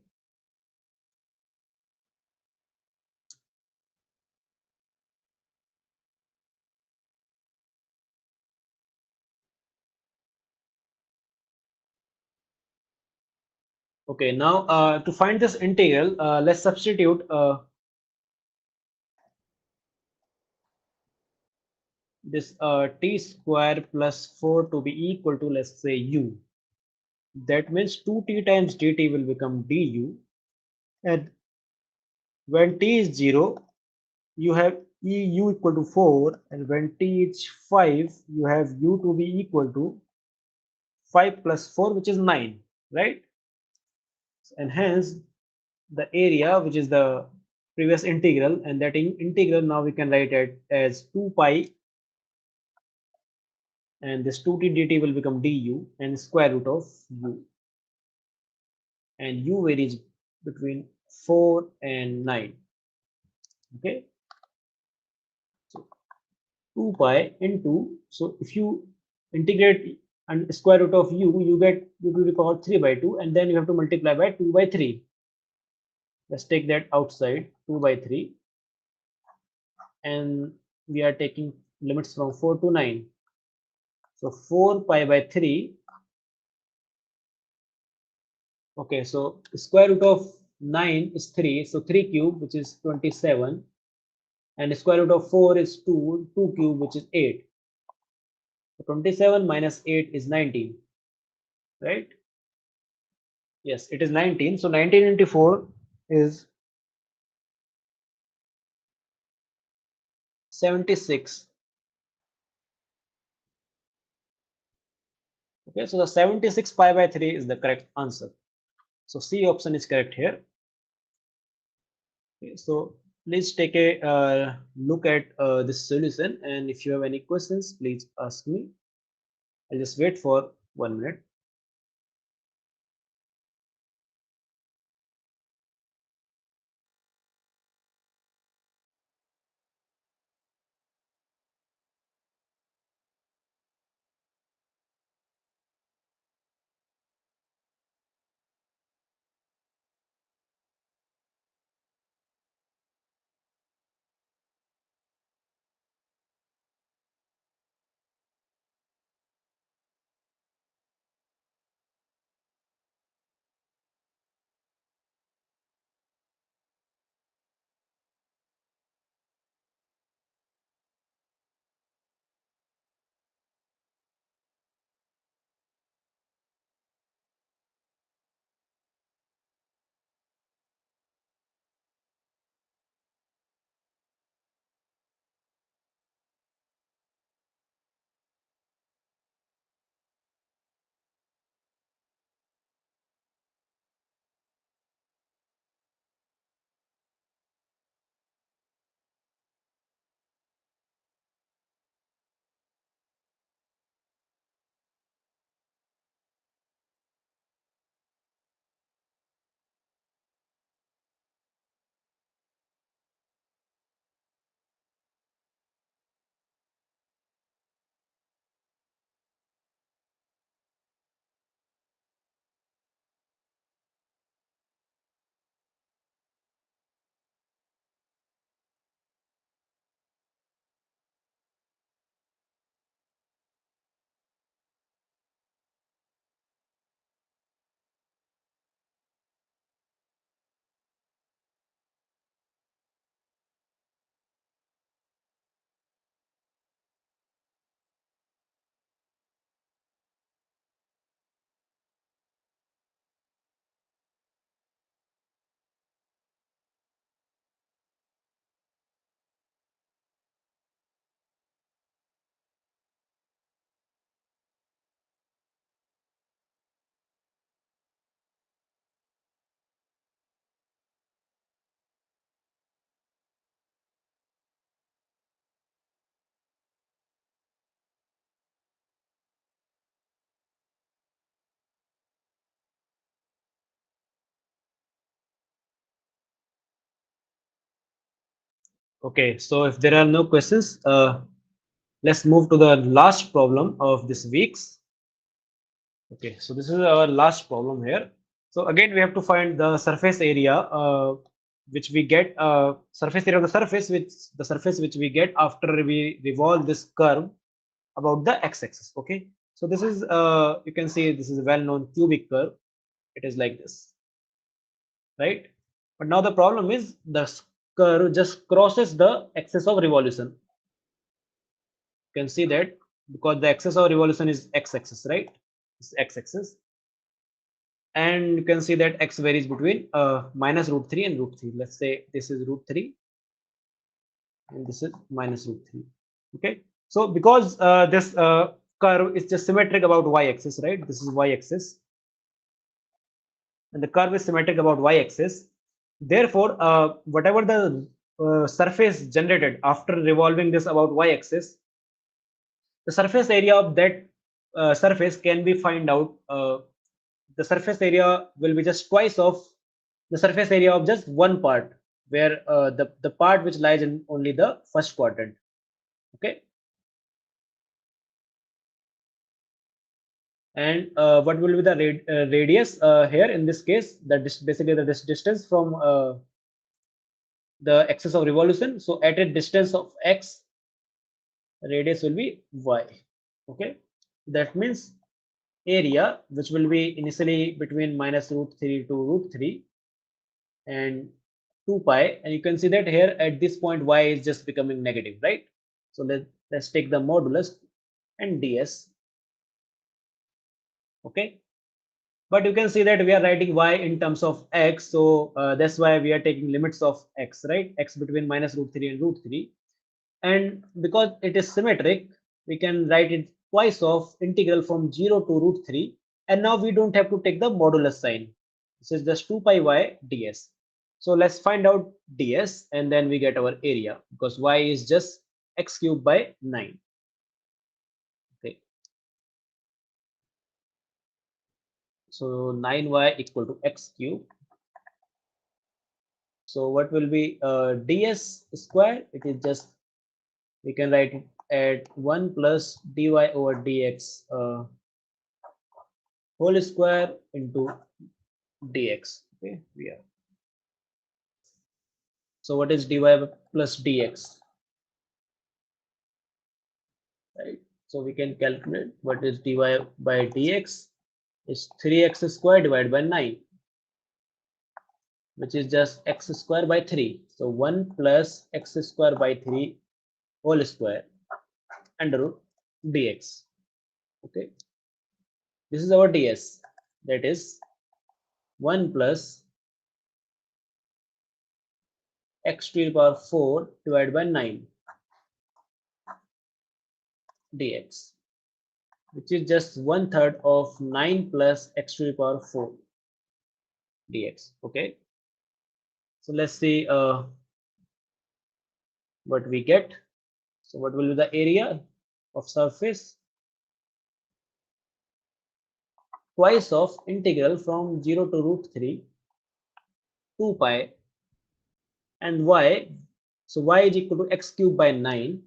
Okay, now to find this integral, let's substitute this t square plus 4 to be equal to, let's say, u. That means 2t times dt will become du, and when t is 0, you have eu equal to 4, and when t is 5, you have u to be equal to 5 plus 4, which is 9, right? And hence the area, which is the previous integral, and that integral now we can write it as 2 pi, and this 2t dt will become du and square root of u, and u varies between 4 and 9. Okay, so 2 pi into, so if you integrate and square root of u, you get u to the power 3 by 2, and then you have to multiply by 2 by 3. Let's take that outside, 2 by 3, and we are taking limits from 4 to 9. So 4 pi by 3. Okay, so square root of 9 is 3, so 3 cube, which is 27, and square root of 4 is 2, 2 cube, which is 8. So 27 minus 8 is 19, right? Yes, it is 19. So 19 into 4 is 76. Okay, so the 76 pi by 3 is the correct answer. So C option is correct here. Okay, so please take a look at this solution, and if you have any questions, please ask me. I'll just wait for 1 minute. Okay, so if there are no questions, let's move to the last problem of this week's. Okay, so this is our last problem here. So again, we have to find the surface area, which we get, surface area of the surface which we get after we revolve this curve about the x-axis. Okay, so this is, you can see this is a well-known cubic curve. It is like this, right? But now the problem is the curve just crosses the axis of revolution. You can see that because the axis of revolution is x-axis, right? It's x-axis, and you can see that x varies between minus root 3 and root 3. Let's say this is root 3 and this is minus root 3. Okay, so because this curve is just symmetric about y-axis, right? This is y-axis, and the curve is symmetric about y-axis. Therefore, whatever the surface generated after revolving this about y-axis, the surface area of that surface can be find out. The surface area will be just twice of the surface area of just one part, where the part which lies in only the first quadrant. Okay, and what will be the radius here in this case? That is basically the this distance from the axis of revolution. So at a distance of x, radius will be y. Okay, that means area, which will be initially between minus root 3 to root 3 and 2 pi, and you can see that here at this point y is just becoming negative, right? So let's take the modulus and ds. Okay, but you can see that we are writing y in terms of x, so that's why we are taking limits of x, right? X between minus root 3 and root 3, and because it is symmetric, we can write it twice of integral from 0 to root 3, and now we don't have to take the modulus sign. This is just 2 pi y ds. So let's find out ds, and then we get our area, because y is just x cubed by 9. Okay, so 9y equal to x cube. So what will be ds square? It is just, we can write it at 1 plus dy over dx whole square into dx. Okay, yeah. So what is dy plus dx? Right. So we can calculate what is dy by dx is 3x square divided by 9, which is just x square by 3. So 1 plus x square by 3 whole square under root dx. Okay, this is our ds, that is 1 plus x to the power 4 divided by 9 dx, which is just 1/3 of 9 plus x to the power 4 dx. Okay, so let's see what we get. So what will be the area of surface? Twice of integral from 0 to root 3, 2 pi, and y. So y is equal to x cubed by 9,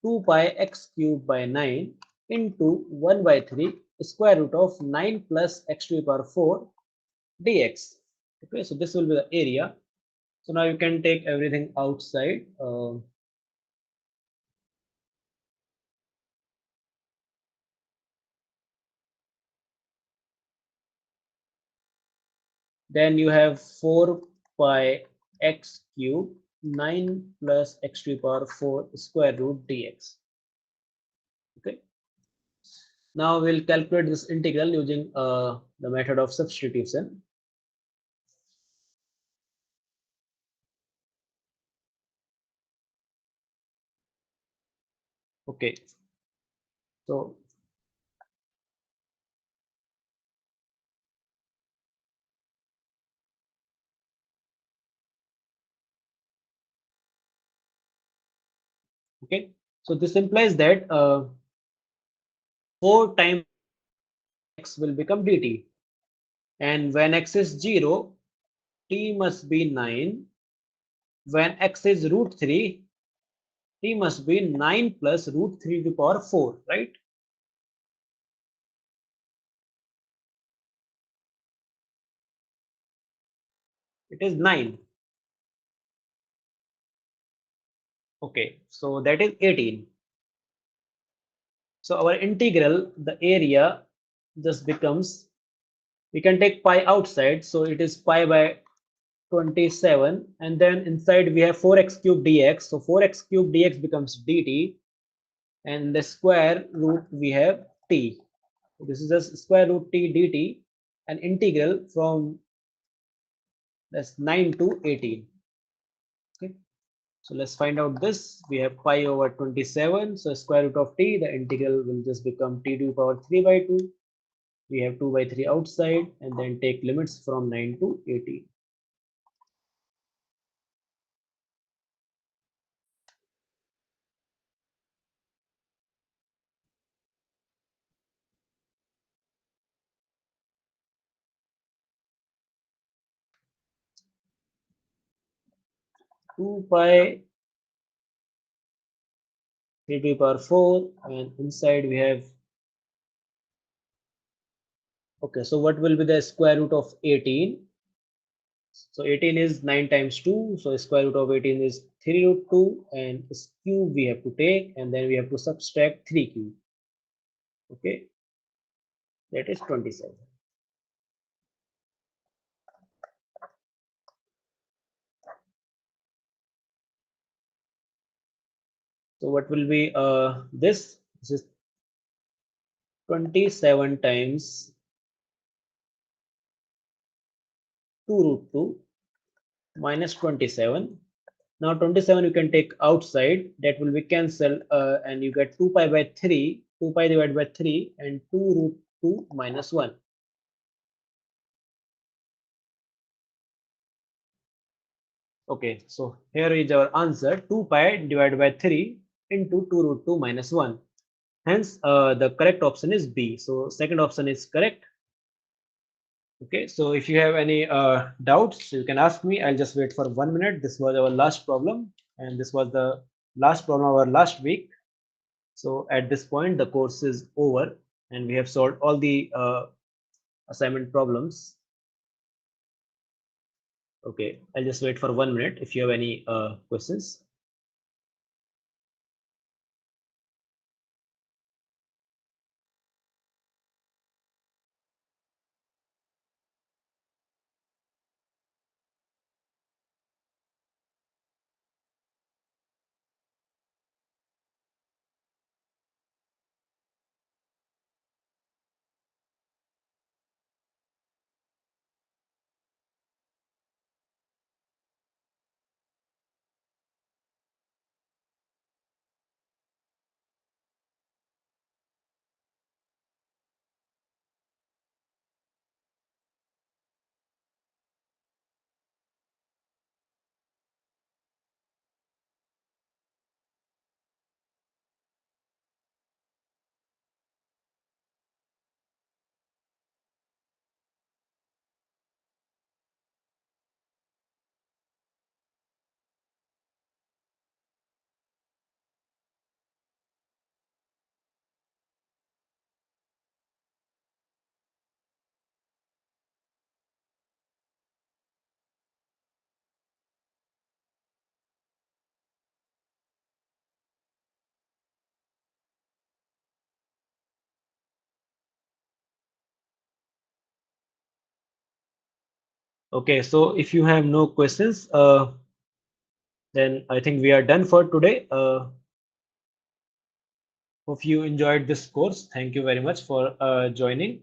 2 pi x cubed by 9 into 1 by 3 square root of 9 plus x to the power 4 dx. Okay, so this will be the area. So now you can take everything outside. Then you have 4 pi x cube 9 plus x to the power 4 square root dx. Okay, now we'll calculate this integral using the method of substitution. Okay, so okay, so this implies that 4 times x will become dt, and when x is 0, t must be 9. When x is root 3, t must be 9 plus root 3 to the power 4, right? It is 9. Okay, so that is 18. So our integral, the area just becomes, we can take pi outside, so it is pi by 27, and then inside we have 4x cubed dx, so 4x cubed dx becomes dt, and the square root we have t. This is just square root t dt, an integral from that's 9 to 18. Okay, so let's find out this. We have pi over 27, so square root of t, the integral will just become t to the power 3 by 2. We have 2 by 3 outside, and then take limits from 9 to 18. 2 pi 3 to the power 4, and inside we have, okay, so what will be the square root of 18? So 18 is 9 times 2, so square root of 18 is 3 root 2, and this cube we have to take, and then we have to subtract 3 cube. Okay, that is 27. So what will be this? This is 27 times 2 root 2 minus 27. Now 27 you can take outside, that will be cancelled, and you get 2 pi by 3, 2 pi divided by 3, and 2 root 2 minus 1. Okay, so here is our answer, 2 pi divided by 3 into 2 root 2 minus 1. Hence, the correct option is B. So second option is correct. Okay, so if you have any doubts, you can ask me. I'll just wait for 1 minute. This was our last problem, and this was the last problem of our last week. So at this point, the course is over, and we have solved all the assignment problems. Okay, I'll just wait for 1 minute if you have any questions. Okay, so if you have no questions, then I think we are done for today. Hope you enjoyed this course. Thank you very much for joining.